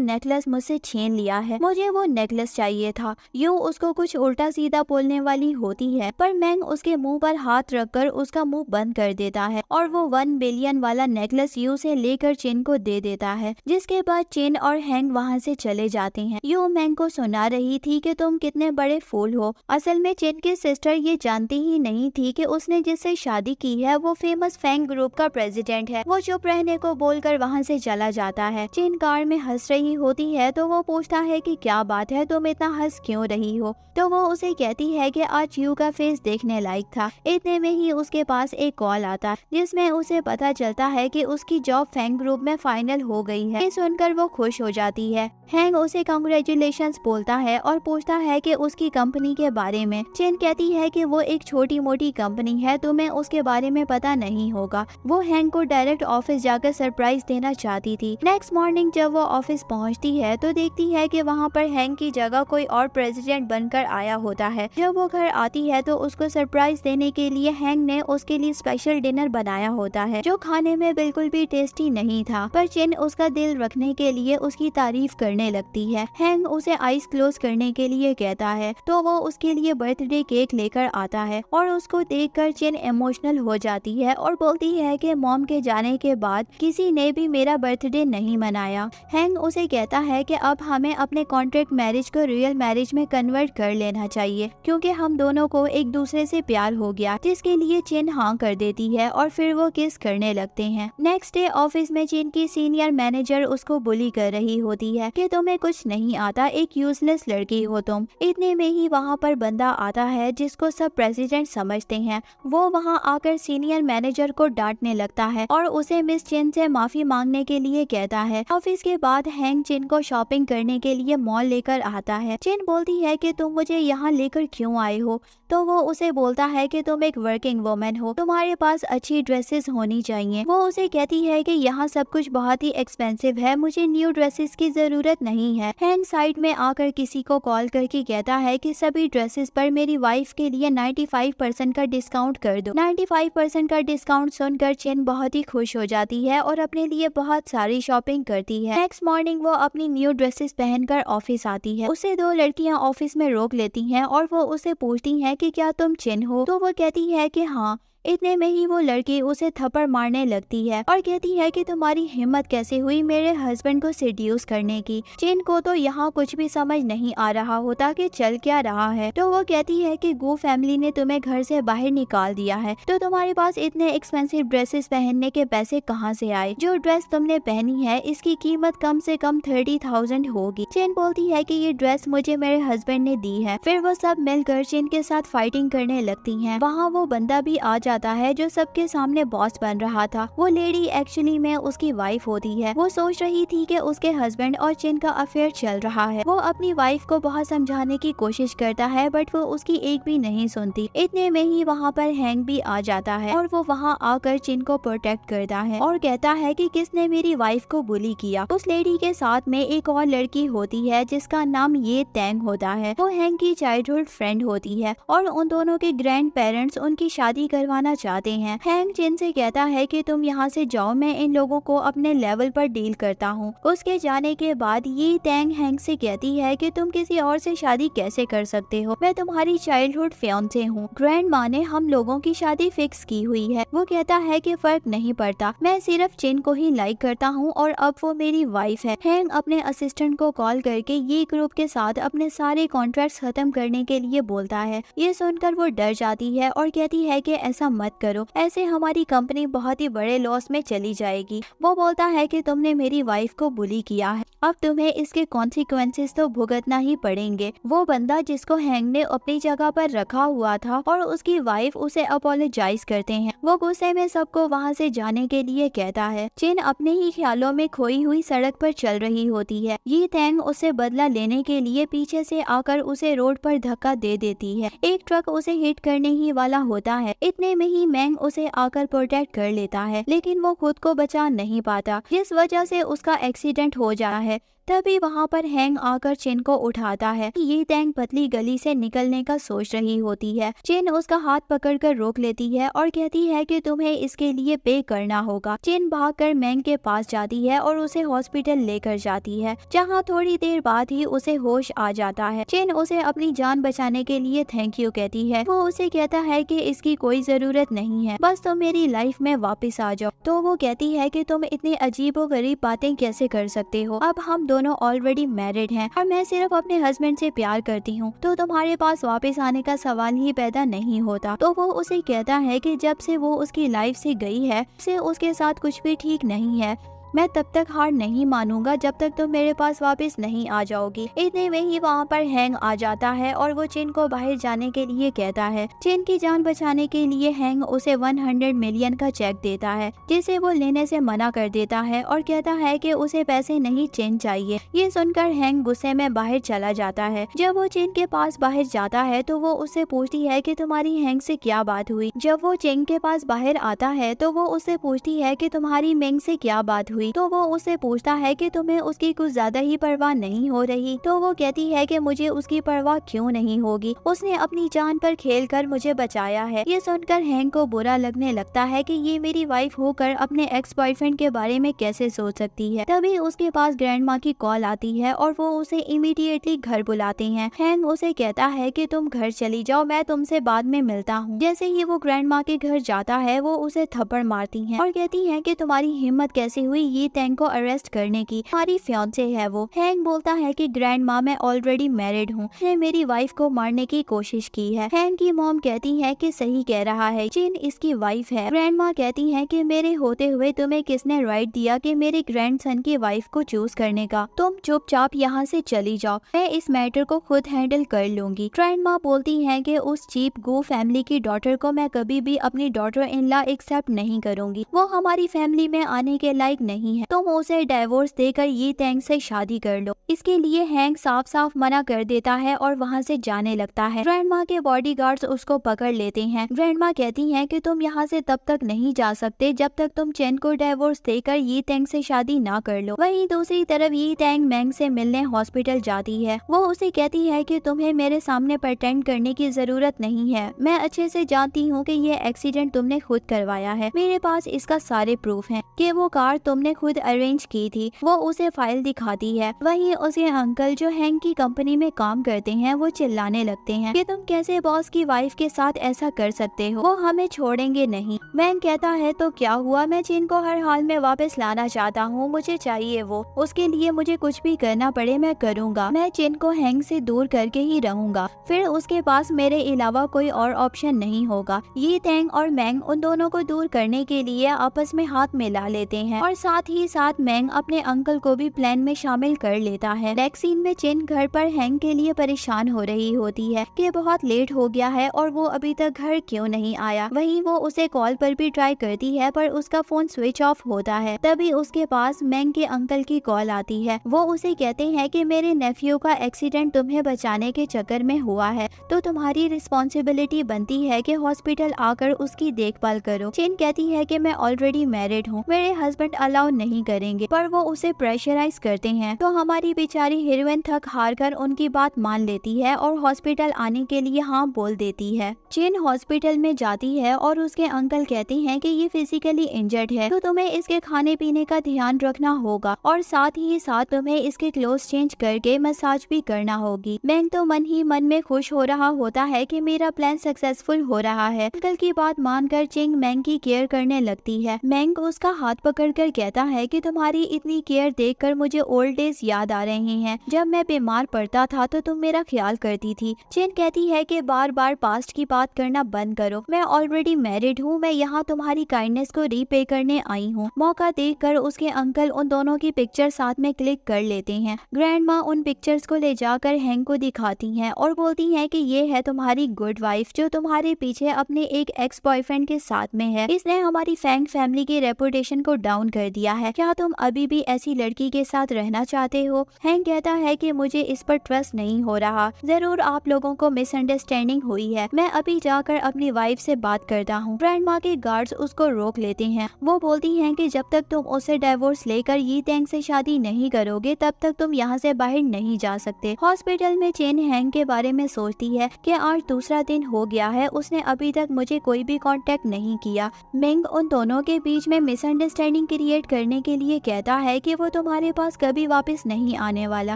नेकलेस मुझसे छीन लिया है, मुझे वो नेकलेस चाहिए था। यू उसको कुछ उल्टा सीधा बोलने वाली होती है, पर मैंग उसके मुंह पर हाथ रखकर उसका मुंह बंद कर देता है और वो 1 बिलियन वाला नेकलेस यू से लेकर चिन को दे देता है, जिसके बाद चिन और हैंग वहाँ से चले जाते हैं। यू मैंग को सुना रही थी कि तुम कितने बड़े फूल हो। असल में चिन की सिस्टर ये जानती ही नहीं थी कि उसने जिससे शादी की है वो फेमस फेंग ग्रुप का प्रेसिडेंट है। वो चुप रहने को बोलकर वहाँ से चला जाता है। चिन कार में हंस रही होती है तो वो पूछता है कि क्या बात है, तुम इतना हंस क्यों रही हो। तो वो उसे कहती है कि आज यू का फेस देखने लायक था। इतने में ही उसके पास एक कॉल आता जिसमें उसे पता चलता है कि उसकी जॉब फेंग ग्रुप में फाइनल हो गई है। ये सुनकर वो खुश हो जाती है। हैंग उसे कांग्रेचुलेशंस बोलता है और पूछता है कि उसकी कंपनी के बारे में। चिन कहती है कि वो एक छोटी मोटी कंपनी है, तुम्हें उसके बारे में पता नहीं होगा। वो हैंग को डायरेक्ट ऑफिस जाकर सरप्राइज देना चाहती थी। नेक्स्ट मॉर्निंग जब वो ऑफिस पहुंचती है तो देखती है कि वहाँ पर हैंग की जगह कोई और प्रेसिडेंट बनकर आया होता है। जब वो घर आती है तो उसको सरप्राइज देने के लिए हैंग ने उसके लिए स्पेशल डिनर बनाया होता है, जो खाने में बिल्कुल भी टेस्टी नहीं था, पर चिन उसका दिल रखने के लिए उसकी तारीफ करने लगती है। हैंग उसे आइस क्लोज करने के लिए कहता है तो वो उसके लिए बर्थडे केक लेकर आता है और उसको देखकर चिन इमोशनल हो जाती है और बोलती है कि मॉम के जाने के बाद किसी ने भी मेरा बर्थडे नहीं मनाया। हैंग उसे कहता है कि अब हमें अपने कॉन्ट्रैक्ट मैरिज को रियल मैरिज में कन्वर्ट कर लेना चाहिए, क्योंकि हम दोनों को एक दूसरे से प्यार हो गया, जिसके लिए चिन हाँ कर देती है और फिर वो किस करने लगते हैं। नेक्स्ट डे ऑफिस में चिन की सीनियर मैनेजर उसको बुली कर रही होती है कि तुम्हें कुछ नहीं आता, एक यूजलेस लड़की हो तुम। इतने में ही वहाँ पर बंदा आता है जिसको सब प्रेसिडेंट समझते हैं। वो वहाँ आकर सीनियर मैनेजर को डांटने लगता है और उसे मिस चिन से माफी मांगने के लिए कहता है। ऑफिस के बाद हैंग चिन को शॉपिंग करने के लिए मॉल लेकर आता है। चिन बोलती है कि तुम मुझे यहाँ लेकर क्यों आए हो, तो वो उसे बोलता है कि तुम एक वर्किंग वुमेन हो, तुम्हारे पास अच्छी ड्रेसेस होनी चाहिए। वो उसे कहती है कि यहाँ सब कुछ बहुत ही एक्सपेंसिव है, मुझे न्यू ड्रेसेस की जरूरत नहीं है। हैंग साइड में आकर किसी को कॉल करके कहता है कि सभी ड्रेसेस पर मेरी वाइफ के लिए 95% का डिस्काउंट कर दो। 95% का डिस्काउंट सुनकर चिन बहुत ही खुश हो जाती है और अपने लिए बहुत सारी शॉपिंग करती है। नेक्स्ट मॉर्निंग वो अपनी न्यू ड्रेसेस पहनकर ऑफिस आती है। उसे 2 लड़कियां ऑफिस में रोक लेती हैं और वो उसे पूछती हैं कि क्या तुम चिन हो, तो वो कहती है कि हाँ। इतने में ही वो लड़की उसे थप्पड़ मारने लगती है और कहती है कि तुम्हारी हिम्मत कैसे हुई मेरे हस्बैंड को सेड्यूस करने की। चिन को तो यहाँ कुछ भी समझ नहीं आ रहा होता कि चल क्या रहा है, तो वो कहती है कि गू फैमिली ने तुम्हें घर से बाहर निकाल दिया है, तो तुम्हारे पास इतने एक्सपेंसिव ड्रेसेस पहनने के पैसे कहाँ से आए। जो ड्रेस तुमने पहनी है इसकी कीमत कम से कम 30,000 होगी। चिन बोलती है कि ये ड्रेस मुझे मेरे हस्बैंड ने दी है। फिर वो सब मिलकर चिन के साथ फाइटिंग करने लगती है। वहाँ वो बंदा भी आ जाता है जो सबके सामने बॉस बन रहा था। वो लेडी एक्चुअली में उसकी वाइफ होती है। वो सोच रही थी कि उसके हस्बैंड और चिन का अफेयर चल रहा है। वो अपनी वाइफ को बहुत समझाने की कोशिश करता है बट वो उसकी एक भी नहीं सुनती। इतने में ही वहाँ पर हैंग भी आ जाता है और वो वहाँ आकर चिन को प्रोटेक्ट करता है और कहता है कि किसने मेरी वाइफ को बुली किया। उस लेडी के साथ में एक और लड़की होती है जिसका नाम ये टैंग होता है। वो हैंग की चाइल्डहुड फ्रेंड होती है और उन दोनों के ग्रैंड पेरेंट्स उनकी शादी करवाना चाहते हैं। हैंग चिन से कहता है कि तुम यहाँ से जाओ, मैं इन लोगों को अपने लेवल पर डील करता हूँ। उसके जाने के बाद ये टैंग हैंग से कहती है कि तुम किसी और से शादी कैसे कर सकते हो, मैं तुम्हारी चाइल्डहुड फियांसे हूँ। ग्रैंड माँ ने हम लोगों की शादी फिक्स की हुई है। वो कहता है कि फर्क नहीं पड़ता, मैं सिर्फ चिन को ही लाइक करता हूँ और अब वो मेरी वाइफ है। हैंग अपने असिस्टेंट को कॉल करके ये ग्रुप के साथ अपने सारे कॉन्ट्रैक्ट्स खत्म करने के लिए बोलता है। ये सुनकर वो डर जाती है और कहती है कि ऐसा मत करो, ऐसे हमारी कंपनी बहुत ही बड़े लॉस में चली जाएगी। वो बोलता है कि तुमने मेरी वाइफ को बुली किया है, अब तुम्हें इसके कॉन्सिक्वेंसेस तो भुगतना ही पड़ेंगे। वो बंदा जिसको हैंग ने अपनी जगह पर रखा हुआ था और उसकी वाइफ उसे अपोलोजाइज करते हैं। वो गुस्से में सबको वहाँ से जाने के लिए कहता है। चिन अपने ही ख्यालों में खोई हुई सड़क पर चल रही होती है। ये तैंग उससे बदला लेने के लिए पीछे से आकर उसे रोड पर धक्का दे देती है। एक ट्रक उसे हिट करने ही वाला होता है। इतने में ही मैंग उसे आकर प्रोटेक्ट कर लेता है, लेकिन वो खुद को बचा नहीं पाता, जिस वजह से उसका एक्सीडेंट हो जाता है। तभी वहाँ पर हैंग आकर चिन को उठाता है। ये तैंग पतली गली से निकलने का सोच रही होती है। चिन उसका हाथ पकड़कर रोक लेती है और कहती है कि तुम्हें इसके लिए पे करना होगा। चिन भागकर मैंग के पास जाती है और उसे हॉस्पिटल लेकर जाती है, जहाँ थोड़ी देर बाद ही उसे होश आ जाता है। चिन उसे अपनी जान बचाने के लिए थैंक यू कहती है। वो उसे कहता है कि इसकी कोई जरूरत नहीं है, बस तुम मेरी लाइफ में वापस आ जाओ। तो वो कहती है कि तुम इतनी अजीबोगरीब बातें कैसे कर सकते हो, अब हम दोनों ऑलरेडी मैरिड हैं और मैं सिर्फ अपने हस्बैंड से प्यार करती हूँ, तो तुम्हारे पास वापस आने का सवाल ही पैदा नहीं होता। तो वो उसे कहता है कि जब से वो उसकी लाइफ से गई है, से उसके साथ कुछ भी ठीक नहीं है। मैं तब तक हार नहीं मानूंगा जब तक तुम मेरे पास वापस नहीं आ जाओगी। इतने में ही वहाँ पर हैंग आ जाता है और वो चिन को बाहर जाने के लिए कहता है। चिन की जान बचाने के लिए हैंग उसे 100 मिलियन का चेक देता है, जिसे वो लेने से मना कर देता है और कहता है कि उसे पैसे नहीं चिन चाहिए। ये सुनकर हैंग गुस्से में बाहर चला जाता है। जब वो चिन के पास बाहर जाता है तो वो उससे पूछती है कि तुम्हारी हैंग से क्या बात हुई। जब वो चिन के पास बाहर आता है तो वो उससे पूछती है कि तुम्हारी मेंग से क्या बात हुई। तो वो उससे पूछता है कि तुम्हें उसकी कुछ ज्यादा ही परवाह नहीं हो रही। तो वो कहती है कि मुझे उसकी परवाह क्यों नहीं होगी, उसने अपनी जान पर खेलकर मुझे बचाया है। ये सुनकर हैंग को बुरा लगने लगता है कि ये मेरी वाइफ होकर अपने एक्स बॉयफ्रेंड के बारे में कैसे सोच सकती है। तभी उसके पास ग्रैंडमा की कॉल आती है और वो उसे इमीडिएटली घर बुलाते हैं। हैंग उसे कहता है कि तुम घर चली जाओ, मैं तुमसे बाद में मिलता हूँ। जैसे ही वो ग्रैंडमा के घर जाता है वो उसे थप्पड़ मारती है और कहती है कि तुम्हारी हिम्मत कैसे हुई ये तैंग को अरेस्ट करने की, हमारी फियांसे है वो। हैंग बोलता है कि ग्रैंड माँ मैं ऑलरेडी मैरिड हूँ, उसने मेरी वाइफ को मारने की कोशिश की है। हैंग की मॉम कहती है कि सही कह रहा है, चिन इसकी वाइफ है। ग्रैंड माँ कहती है कि मेरे होते हुए तुम्हें किसने राइट दिया कि मेरे ग्रैंडसन की वाइफ को चूज करने का, तुम चुपचाप यहाँ से चली जाओ, मैं इस मैटर को खुद हैंडल कर लूंगी। ग्रैंड माँ बोलती है कि उस चीप गो फैमिली की डॉटर को मैं कभी भी अपनी डॉटर इन लॉ एक्सेप्ट नहीं करूंगी, वो हमारी फैमिली में आने के लायक नहीं है, तुम उसे डाइवोर्स देकर ये तैंग से शादी कर लो। इसके लिए हैंग साफ साफ मना कर देता है और वहाँ से जाने लगता है। ग्रैंडमा के बॉडीगार्ड्स उसको पकड़ लेते हैं। ग्रैंडमा कहती हैं कि तुम यहाँ से तब तक नहीं जा सकते जब तक तुम चेन को डाइवोर्स देकर ये तैंग से शादी ना कर लो। वहीं दूसरी तरफ ये तैंग मैंग से मिलने हॉस्पिटल जाती है। वो उसे कहती है कि तुम्हें मेरे सामने प्रटेंड करने की जरूरत नहीं है, मैं अच्छे से जानती हूँ कि ये एक्सीडेंट तुमने खुद करवाया है, मेरे पास इसका सारे प्रूफ हैं कि वो कार तुमने खुद अरेंज की थी। वो उसे फाइल दिखाती है। वहीं उसके अंकल जो हैंग की कंपनी में काम करते हैं वो चिल्लाने लगते हैं कि तुम कैसे बॉस की वाइफ के साथ ऐसा कर सकते हो, वो हमें छोड़ेंगे नहीं। मैंग कहता है तो क्या हुआ, मैं चिन को हर हाल में वापस लाना चाहता हूँ, मुझे चाहिए वो, उसके लिए मुझे कुछ भी करना पड़े मैं करूँगा, मैं चिन को हैंग से दूर करके ही रहूंगा, फिर उसके पास मेरे अलावा कोई और ऑप्शन नहीं होगा। ये तैंग और मैंग उन दोनों को दूर करने के लिए आपस में हाथ मिला लेते हैं और साथ ही साथ मैंग अपने अंकल को भी प्लान में शामिल कर लेता है। नेक्स्ट सीन में चिन घर पर हैंग के लिए परेशान हो रही होती है कि बहुत लेट हो गया है और वो अभी तक घर क्यों नहीं आया। वहीं वो उसे कॉल पर भी ट्राई करती है पर उसका फोन स्विच ऑफ होता है। तभी उसके पास मैंग के अंकल की कॉल आती है। वो उसे कहते हैं कि मेरे नेफ्यू का एक्सीडेंट तुम्हें बचाने के चक्कर में हुआ है, तो तुम्हारी रिस्पॉन्सिबिलिटी बनती है कि हॉस्पिटल आकर उसकी देखभाल करो। चिन कहती है कि मैं ऑलरेडी मैरिड हूँ, मेरे हस्बैंड अलाउ नहीं करेंगे, पर वो उसे प्रेशराइज करते हैं। तो हमारी बेचारी हीरोइन थक हार कर उनकी बात मान लेती है और हॉस्पिटल आने के लिए हाँ बोल देती है। चिन हॉस्पिटल में जाती है और उसके अंकल कहते हैं कि ये फिजिकली इंजर्ड है, तो तुम्हें इसके खाने पीने का ध्यान रखना होगा और साथ ही साथ तुम्हें इसके क्लोथ चेंज करके मसाज भी करना होगी। मैंग तो मन ही मन में खुश हो रहा होता है कि मेरा प्लान सक्सेसफुल हो रहा है। अंकल की बात मानकर चिंग मैंग की केयर करने लगती है। मैंग उसका हाथ पकड़कर कहती कहता है कि तुम्हारी इतनी केयर देखकर मुझे ओल्ड डेज याद आ रहे हैं। जब मैं बीमार पड़ता था तो तुम मेरा ख्याल करती थी। चिन कहती है कि बार बार पास्ट की बात करना बंद करो। मैं ऑलरेडी मैरिड हूँ, मैं यहाँ तुम्हारी काइंडनेस को रीपे करने आई हूँ। मौका देखकर उसके अंकल उन दोनों की पिक्चर साथ में क्लिक कर लेते हैं। ग्रैंड माँ उन पिक्चर्स को ले जाकर हैंक को दिखाती हैं और बोलती हैं कि ये है तुम्हारी गुड वाइफ जो तुम्हारे पीछे अपने एक एक्स बॉयफ्रेंड के साथ में है। इसने हमारी फैंग फैमिली की रेपुटेशन को डाउन कर दिया है। क्या तुम अभी भी ऐसी लड़की के साथ रहना चाहते हो? हैंक कहता है कि मुझे इस पर ट्रस्ट नहीं हो रहा। जरूर आप लोगों को मिसअंडरस्टैंडिंग हुई है। मैं अभी जाकर अपनी वाइफ से बात करता हूँ। ग्रैंड माँ के गार्ड्स उसको रोक लेते हैं। वो बोलती हैं कि जब तक तुम उसे डिवोर्स लेकर यी तेंग से शादी नहीं करोगे तब तक तुम यहाँ से बाहर नहीं जा सकते। हॉस्पिटल में चेन हैंग के बारे में सोचती है कि आज दूसरा दिन हो गया है, उसने अभी तक मुझे कोई भी कांटेक्ट नहीं किया। मिंग उन दोनों के बीच में मिसअंडरस्टैंडिंग क्रिएट करने के लिए कहता है कि वो तुम्हारे पास कभी वापस नहीं आने वाला,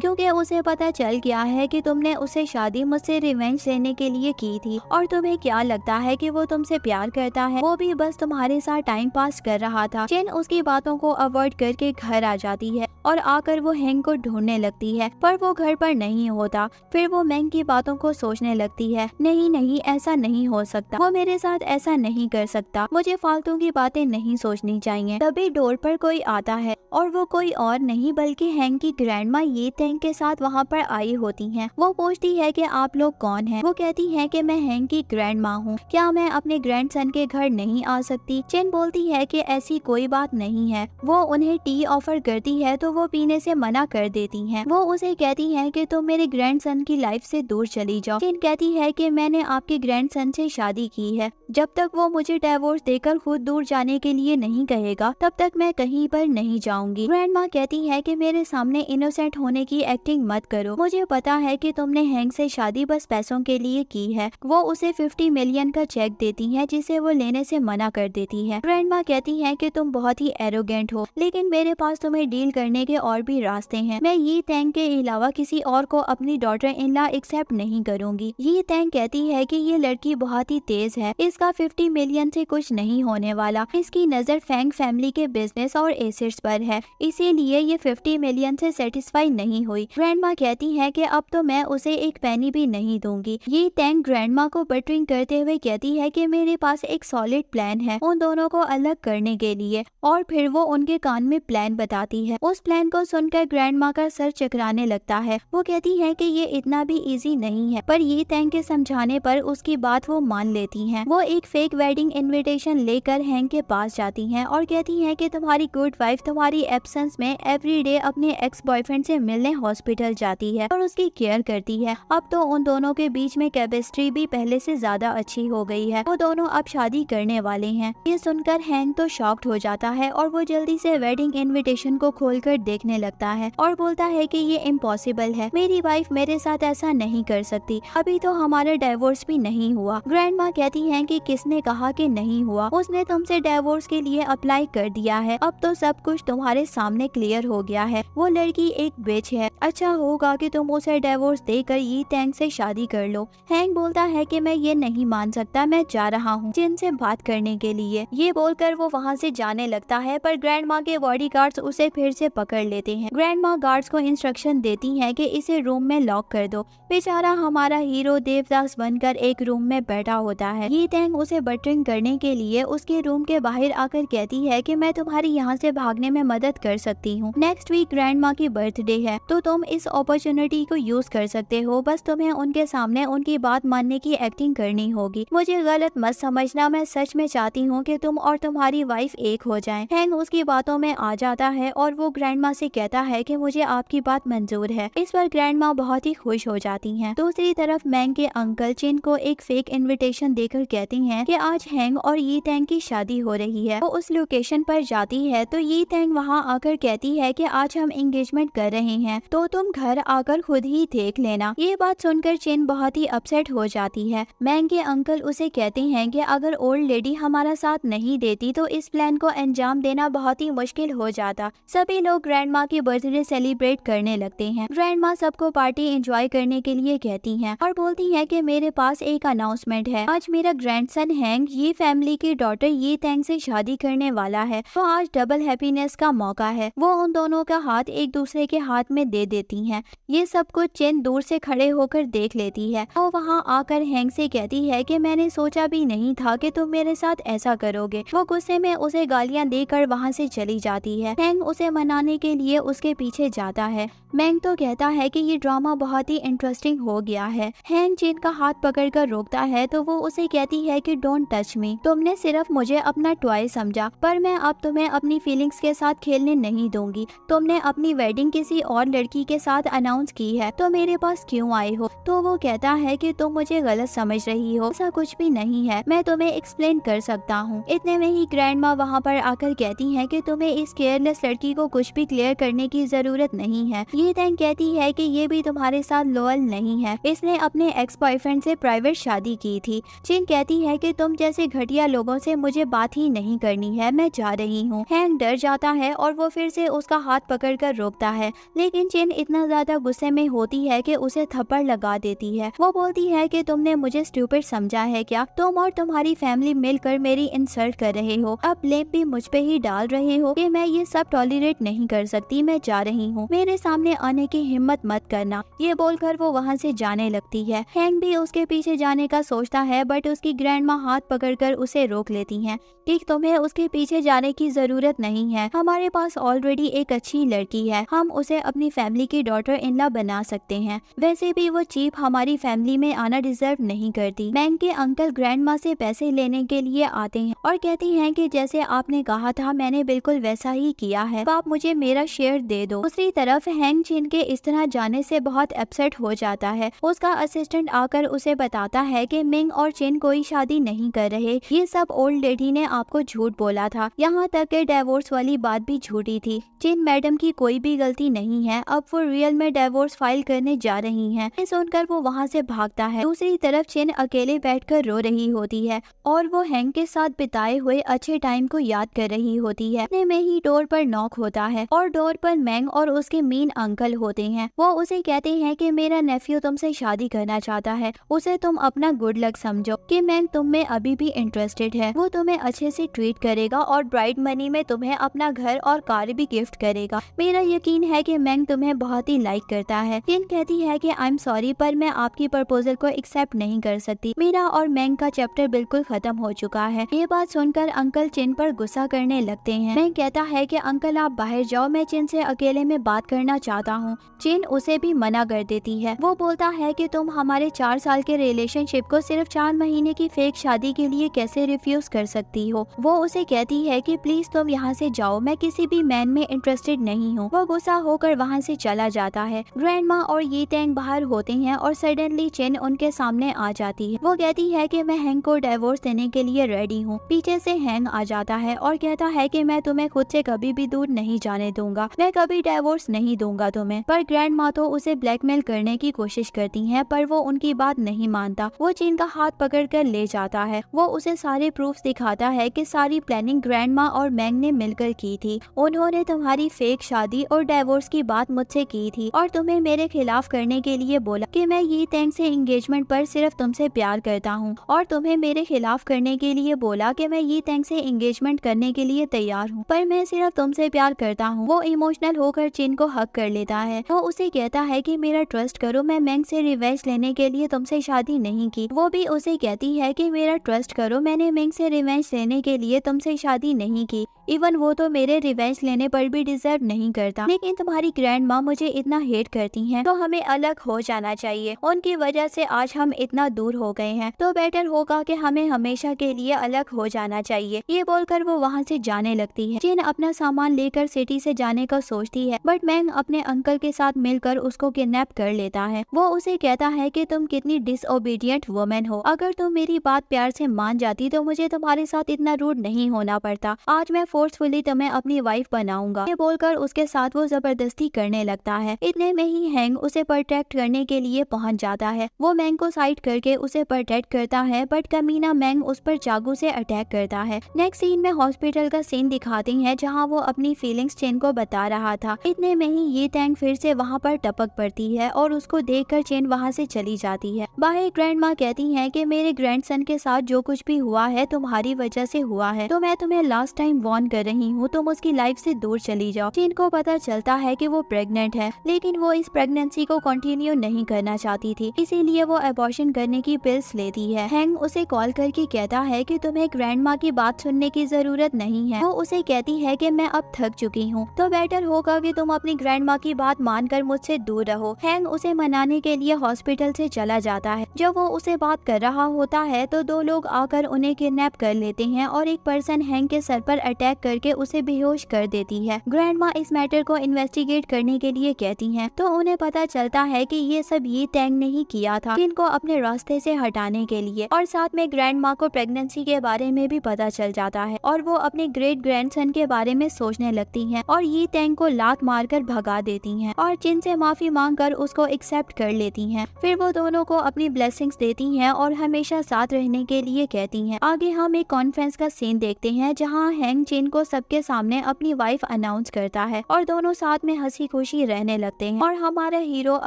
क्योंकि उसे पता चल गया है कि तुमने उसे शादी मुझसे रिवेंज लेने के लिए की थी। और तुम्हें क्या लगता है कि वो तुमसे प्यार करता है? वो भी बस तुम्हारे साथ टाइम पास कर रहा था। चेन उसकी बातों को अवॉइड करके घर आ जाती है और आकर वो हैंग को ढूंढने लगती है, पर वो घर पर नहीं होता। फिर वो मैंग की बातों को सोचने लगती है। नहीं, ऐसा नहीं हो सकता, वो मेरे साथ ऐसा नहीं कर सकता। मुझे फालतू की बातें नहीं सोचनी चाहिए। तभी डोर पर कोई आता है और वो कोई और नहीं बल्कि हैंग की ग्रैंडमा यी तेंग के साथ वहाँ पर आई होती हैं। वो पूछती है कि आप लोग कौन हैं? वो कहती है कि मैं हैंग की ग्रैंडमा हूँ, क्या मैं अपने ग्रैंडसन के घर नहीं आ सकती? चेन बोलती है कि ऐसी कोई बात नहीं है। वो उन्हें टी ऑफर करती है तो वो पीने से मना कर देती हैं। वो उसे कहती हैं कि तुम मेरे ग्रैंडसन की लाइफ से दूर चली जाओ। चेन कहती है कि मैंने आपके ग्रैंडसन से शादी की है। जब तक वो मुझे डिवोर्स देकर खुद दूर जाने के लिए नहीं कहेगा तब तक मैं कहीं पर नहीं जाऊंगी। ग्रैंडमा कहती है कि मेरे सामने इनोसेंट होने की एक्टिंग मत करो। मुझे पता है कि तुमने हैंग से शादी बस पैसों के लिए की है। वो उसे 50 मिलियन का चेक देती है जिसे वो लेने से मना कर देती है। ग्रैंडमा कहती है कि तुम बहुत ही एरोगेंट हो, लेकिन मेरे पास तुम्हें डील करने के और भी रास्ते हैं। मैं यी तेंग के अलावा किसी और को अपनी डॉटर इन लॉ एक्सेप्ट नहीं करूंगी। यी तेंग कहती है कि ये लड़की बहुत ही तेज है, इसका 50 मिलियन से कुछ नहीं होने वाला। इसकी नजर फैंग फैमिली के बिजनेस और एसेट्स पर है, इसीलिए ये 50 मिलियन से सेटिस्फाई नहीं हुई। ग्रैंडमा कहती है कि अब तो मैं उसे एक पैनी भी नहीं दूंगी। ये तेंग ग्रैंडमा को बटरिंग करते हुए कहती है कि मेरे पास एक सॉलिड प्लान है उन दोनों को अलग करने के लिए, और फिर वो उनके कान में प्लान बताती है। उस प्लान को सुनकर ग्रैंडमा का सर चकराने लगता है। वो कहती है कि ये इतना भी इजी नहीं है, पर ये तेंग के समझाने पर उसकी बात वो मान लेती हैं। वो एक फेक वेडिंग इनविटेशन लेकर हैंग के पास जाती हैं और कहती हैं कि तुम्हारी गुड वाइफ तुम्हारी एब्सेंस में एवरीडे अपने एक्स बॉयफ्रेंड से मिलने हॉस्पिटल जाती है और उसकी केयर करती है। अब तो उन दोनों के बीच में केमिस्ट्री भी पहले से ज्यादा अच्छी हो गई है। वो दोनों अब शादी करने वाले हैं। ये सुनकर हैंग तो शॉक्ड हो जाता है और वो जल्दी से वेडिंग इनविटेशन को खोलकर देखने लगता है और बोलता है कि ये इम्पॉसिबल है, मेरी वाइफ मेरे साथ ऐसा नहीं कर सकती, अभी तो हमारा डिवोर्स भी नहीं हुआ। ग्रैंडमा कहती हैं कि किसने कहा कि नहीं हुआ, उसने तुमसे डिवोर्स के लिए अप्लाई कर दिया है। अब तो सब कुछ तुम्हारे सामने क्लियर हो गया है। वो लड़की एक बिच है, अच्छा होगा कि तुम उसे डिवोर्स देकर यी तेंग से शादी कर लो। हैंग बोलता है कि मैं ये नहीं मान सकता, मैं जा रहा हूँ जिन से बात करने के लिए। ये बोलकर वो वहाँ से जाने लगता है, पर ग्रैंडमा के बॉडीगार्ड्स उसे फिर से पकड़ लेते हैं। ग्रैंडमा गार्ड्स को इंस्ट्रक्शन देती हैं कि इसे रूम में लॉक कर दो। बेचारा हमारा हीरो देवदास बनकर एक रूम में बैठा होता है। ये तेंग उसे बटरिंग करने के लिए उसके रूम के बाहर आकर कहती है कि मैं तुम्हारी यहाँ से भागने में मदद कर सकती हूँ। नेक्स्ट वीक ग्रैंडमा की बर्थडे है तो तुम इस अपॉर्चुनिटी को यूज कर सकते हो, बस तुम्हें उनके सामने उनकी बात मानने की एक्टिंग करनी होगी। मुझे गलत मत समझना, मैं सच में चाहती हूँ कि तुम और तुम्हारी वाइफ एक हो जाएं। हैंग उसकी बातों में आ जाता है और वो ग्रैंडमा से कहता है कि मुझे आपकी बात मंजूर है। इस पर ग्रैंडमा बहुत ही खुश हो जाती हैं। दूसरी तरफ मैंग के अंकल चिन को एक फेक इनविटेशन देकर कहती हैं कि आज हैंग और यी तेंग की शादी हो रही है। वो उस लोकेशन पर जाती है तो यी तेंग वहाँ आकर कहती है कि आज हम एंगेजमेंट कर रहे हैं तो तुम घर आकर खुद ही देख लेना। ये बात सुनकर चिन बहुत ही अपसेट हो जाती है। मैंग के अंकल उसे कहते हैं कि अगर ओल्ड लेडी हमारा साथ नहीं देती तो इस प्लान को अंजाम देना बहुत ही मुश्किल हो जाता। सभी लोग ग्रैंडमा की बर्थडे सेलिब्रेट करने लगते हैं। ग्रैंडमा सबको पार्टी एंजॉय करने के लिए कहती हैं और बोलती है कि मेरे पास एक अनाउंसमेंट है, आज मेरा ग्रैंडसन हैंग ये फैमिली की डॉटर यी तेंग से शादी करने वाला है। तो आज डबल हैप्पीनेस का मौका है। वो उन दोनों का हाथ एक दूसरे के हाथ में दे देती हैं। ये सब कुछ चेन दूर से खड़े होकर देख लेती है। वो वहाँ आकर हैंक से कहती है कि मैंने सोचा भी नहीं था कि तुम मेरे साथ ऐसा करोगे। वो गुस्से में उसे गालियां देकर वहाँ से चली जाती है। हैंक उसे मनाने के लिए उसके पीछे जाता है। मैंग तो कहता है कि ये ड्रामा बहुत ही इंटरेस्टिंग हो गया है। हैंक चेन का हाथ पकड़कर रोकता है तो वो उसे कहती है कि डोंट टच मी, तुमने सिर्फ मुझे अपना टॉय समझा, पर मैं अब तुम्हें अपनी फीलिंग्स के साथ खेलने नहीं दूंगी। तुमने अपनी वेडिंग किसी और लड़की के साथ अनाउंस की है तो मेरे पास क्यों आए हो? तो वो कहता है कि तुम मुझे गलत समझ रही हो, ऐसा कुछ भी नहीं है, मैं तुम्हें एक्सप्लेन कर सकता हूँ। इतने में ही ग्रैंड माँ वहाँ पर आकर कहती है कि तुम्हें इस केयरलेस लड़की को कुछ भी क्लियर करने की जरूरत नहीं है। ये तैंग कहती है कि ये भी तुम्हारे साथ लॉयल नहीं है, इसने अपने एक्स बॉयफ्रेंड से प्राइवेट शादी की थी। चिन कहती है कि तुम जैसे घटिया लोगों से मुझे बात ही नहीं करनी है, मैं जा रही हूँ। हैंक डर जाता है और वो फिर से उसका हाथ पकड़कर रोकता है, लेकिन चिन इतना ज्यादा गुस्से में होती है कि उसे थप्पड़ लगा देती है। वो बोलती है कि तुमने मुझे स्टूपिड समझा है क्या? तुम और तुम्हारी फैमिली मिलकर मेरी इंसल्ट कर रहे हो, अब ब्लेम भी मुझ पे ही डाल रहे हो कि मैं ये सब टॉलरेट नहीं कर सकती, मैं जा रही हूँ, मेरे सामने आने की हिम्मत मत करना। ये बोलकर वो वहाँ से जाने लगती है। हैंक भी उसके पीछे जाने का सोचता है बट उसकी ग्रैंड माँ हाथ पकड़कर उसे रोक लेती हैं कि तुम्हें उसके पीछे जाने की जरूरत नहीं है, हमारे पास ऑलरेडी एक अच्छी लड़की है, हम उसे अपनी फैमिली की डॉटर इन लॉ बना सकते हैं। वैसे भी वो चीप हमारी फैमिली में आना डिजर्व नहीं करती। बैंक के अंकल ग्रैंड माँ से पैसे लेने के लिए आते हैं और कहती हैं कि जैसे आपने कहा था मैंने बिल्कुल वैसा ही किया है, तो आप मुझे मेरा शेयर दे दो। दूसरी तरफ हैंक चिन के इस तरह जाने से बहुत अपसेट हो जाता है। उसका असिस्टेंट आकर उसे बताता है कि मिंग और चिन कोई शादी नहीं कर रहे, ये सब ओल्ड लेडी ने आपको झूठ बोला था, यहाँ तक कि डिवोर्स वाली बात भी झूठी थी। चिन मैडम की कोई भी गलती नहीं है, अब वो रियल में डिवोर्स फाइल करने जा रही हैं। ये सुनकर वो वहाँ से भागता है। दूसरी तरफ चिन अकेले बैठकर रो रही होती है और वो हैंक के साथ बिताए हुए अच्छे टाइम को याद कर रही होती है। इतने में ही डोर पर नॉक होता है और डोर पर मैंग और उसके मीन अंकल होते हैं। वो उसे कहते हैं कि मेरा नेफ्यू तुमसे शादी करना चाहता है, उसे तुम अपना गुड लक समझो कि मैंग तुम में अभी भी इंटरेस्टेड है, वो तुम्हें अच्छे से ट्रीट करेगा और ब्राइड मनी में तुम्हें अपना घर और कार भी गिफ्ट करेगा। मेरा यकीन है कि मैंग तुम्हें बहुत ही लाइक करता है। चिन कहती है कि आई एम सॉरी पर मैं आपकी प्रपोजल को एक्सेप्ट नहीं कर सकती, मेरा और मैंग का चैप्टर बिल्कुल खत्म हो चुका है। ये बात सुनकर अंकल चिन पर गुस्सा करने लगते हैं। मैंग कहता है कि अंकल आप बाहर जाओ, मैं चिन से अकेले में बात करना चाहता हूँ। चिन उसे भी मना कर देती है। वो बोलता है कि तुम हमारे 4 साल के रिलेशनशिप को सिर्फ 4 महीने की फेक शादी के लिए कैसे रिफ्यूज कर सकती हो। वो उसे कहती है कि प्लीज तुम यहाँ से जाओ, मैं किसी भी मैन में इंटरेस्टेड नहीं हूँ। वो गुस्सा होकर वहाँ से चला जाता है। ग्रैंड माँ और ये टैंग बाहर होते हैं और सडनली चिन उनके सामने आ जाती है। वो कहती है कि मैं हैंक को डिवोर्स देने के लिए रेडी हूँ। पीछे से हैंक आ जाता है और कहता है कि मैं तुम्हें खुद से कभी भी दूर नहीं जाने दूंगा, मैं कभी डिवोर्स नहीं दूंगा तुम्हें। पर ग्रैंड माँ तो उसे ब्लैकमेल करने की कोशिश करती है पर वो उनकी बात नहीं मानता। वो चिन का हाथ पकड़कर ले जाता है। वो उसे सारे प्रूफ्स दिखाता है कि सारी प्लानिंग ग्रैंड माँ और मैंग ने मिलकर की थी। उन्होंने तुम्हारी फेक शादी और डिवोर्स की बात मुझसे की थी और तुम्हें मेरे खिलाफ करने के लिए बोला कि मैं ये टैंग से एंगेजमेंट पर सिर्फ तुमसे प्यार करता हूँ, और तुम्हें मेरे खिलाफ करने के लिए बोला कि मैं ये टैंग से एंगेजमेंट करने के लिए तैयार हूँ, पर मैं सिर्फ तुमसे प्यार करता हूँ। वो इमोशनल होकर चिन को हक कर लेता है। वो उसे कहता है कि मेरा ट्रस्ट करो, मैं मैंग से रिवेंज लेने के लिए तुमसे शादी नहीं की। वो भी उसे कहती है कि मेरा ट्रस्ट करो, मैंने मैंग से रिवेंज लेने के लिए तुमसे शादी नहीं की, इवन वो तो मेरे रिवेंज लेने पर भी डिजर्व नहीं करता, लेकिन तुम्हारी ग्रैंड माँ मुझे इतना हेट करती हैं, तो हमें अलग हो जाना चाहिए। उनकी वजह से आज हम इतना दूर हो गए हैं, तो बेटर होगा कि हमें हमेशा के लिए अलग हो जाना चाहिए। ये बोलकर वो वहाँ से जाने लगती है। चिन अपना सामान लेकर सिटी से जाने का सोचती है बट मैंग अपने अंकल के साथ मिलकर उसको किडनैप कर लेता है। वो उसे कहता है कि तुम कितनी डिसओबीडियंट वुमेन हो, अगर तुम मेरी बात प्यार से मान जाती तो मुझे तुम्हारे साथ इतना रूड नहीं होना पड़ता। आज मैं फोर्सफुली तुम्हें अपनी वाइफ बनाऊंगा। ये बोलकर उसके साथ वो जबरदस्ती करने लगता है। इतने में ही हैंग उसे प्रोटेक्ट करने के लिए पहुंच जाता है। वो मैंग को साइड करके उसे प्रोटेक्ट करता है बट कमीना मैंग उस पर चाकू से अटैक करता है। नेक्स्ट सीन में हॉस्पिटल का सीन दिखाते हैं जहाँ वो अपनी फीलिंग्स चेन को बता रहा था। इतने में ही ये टैंक फिर से वहाँ पर टपक पड़ती है और उसको देखकर चेन वहाँ से चली जाती है। बाहर ग्रैंड माँ कहती है कि मेरे ग्रैंडसन के साथ जो कुछ भी हुआ है तुम्हारी वजह से हुआ है, तो मैं तुम्हें लास्ट टाइम वार्न कर रही हूँ, तुम उसकी लाइफ से दूर चली जाओ। जिन को पता चलता है कि वो प्रेग्नेंट है, लेकिन वो इस प्रेगनेंसी को कंटिन्यू नहीं करना चाहती थी, इसीलिए वो अबॉर्शन करने की पिल्स लेती है। हैंग उसे कॉल करके कहता है कि तुम्हें ग्रैंडमा की बात सुनने की जरूरत नहीं है। वो उसे कहती है कि मैं अब थक चुकी हूँ, तो बेटर होगा कि तुम अपनी ग्रैंडमा की बात मानकर मुझसे दूर रहो। हैंग उसे मनाने के लिए हॉस्पिटल से चला जाता है। जब वो उसे बात कर रहा होता है तो दो लोग आकर उन्हें किडनैप कर लेते हैं और एक पर्सन हैंग के सर पर अटैक करके उसे बेहोश कर देती है। ग्रैंडमा इस मैटर को इन्वेस्टिगेट करने के लिए कहती हैं, तो उन्हें पता चलता है कि ये सब ये टैंग ने ही किया था, जिनको अपने रास्ते से हटाने के लिए। और साथ में ग्रैंडमा को प्रेगनेंसी के बारे में भी पता चल जाता है और वो अपने ग्रेट ग्रैंडसन के बारे में सोचने लगती हैं और ये टैंग को लात मारकर भगा देती हैं और जिन से माफी मांगकर उसको एक्सेप्ट कर लेती हैं। फिर वो दोनों को अपनी ब्लेसिंग्स देती हैं और हमेशा साथ रहने के लिए कहती हैं। आगे हम एक कॉन्फ्रेंस का सीन देखते हैं जहाँ हैंग जिन को सबके सामने अपनी वाइफ अनाउंस करता है और दोनों साथ में हंसी खुशी रहने लगते हैं और हमारा हीरो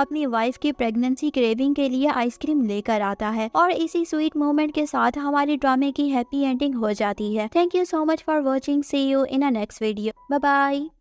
अपनी वाइफ की प्रेगनेंसी क्रेविंग के लिए आइसक्रीम लेकर आता है और इसी स्वीट मोमेंट के साथ हमारे ड्रामे की हैप्पी एंडिंग हो जाती है। Thank you so much for watching. See you in a next video. Bye bye.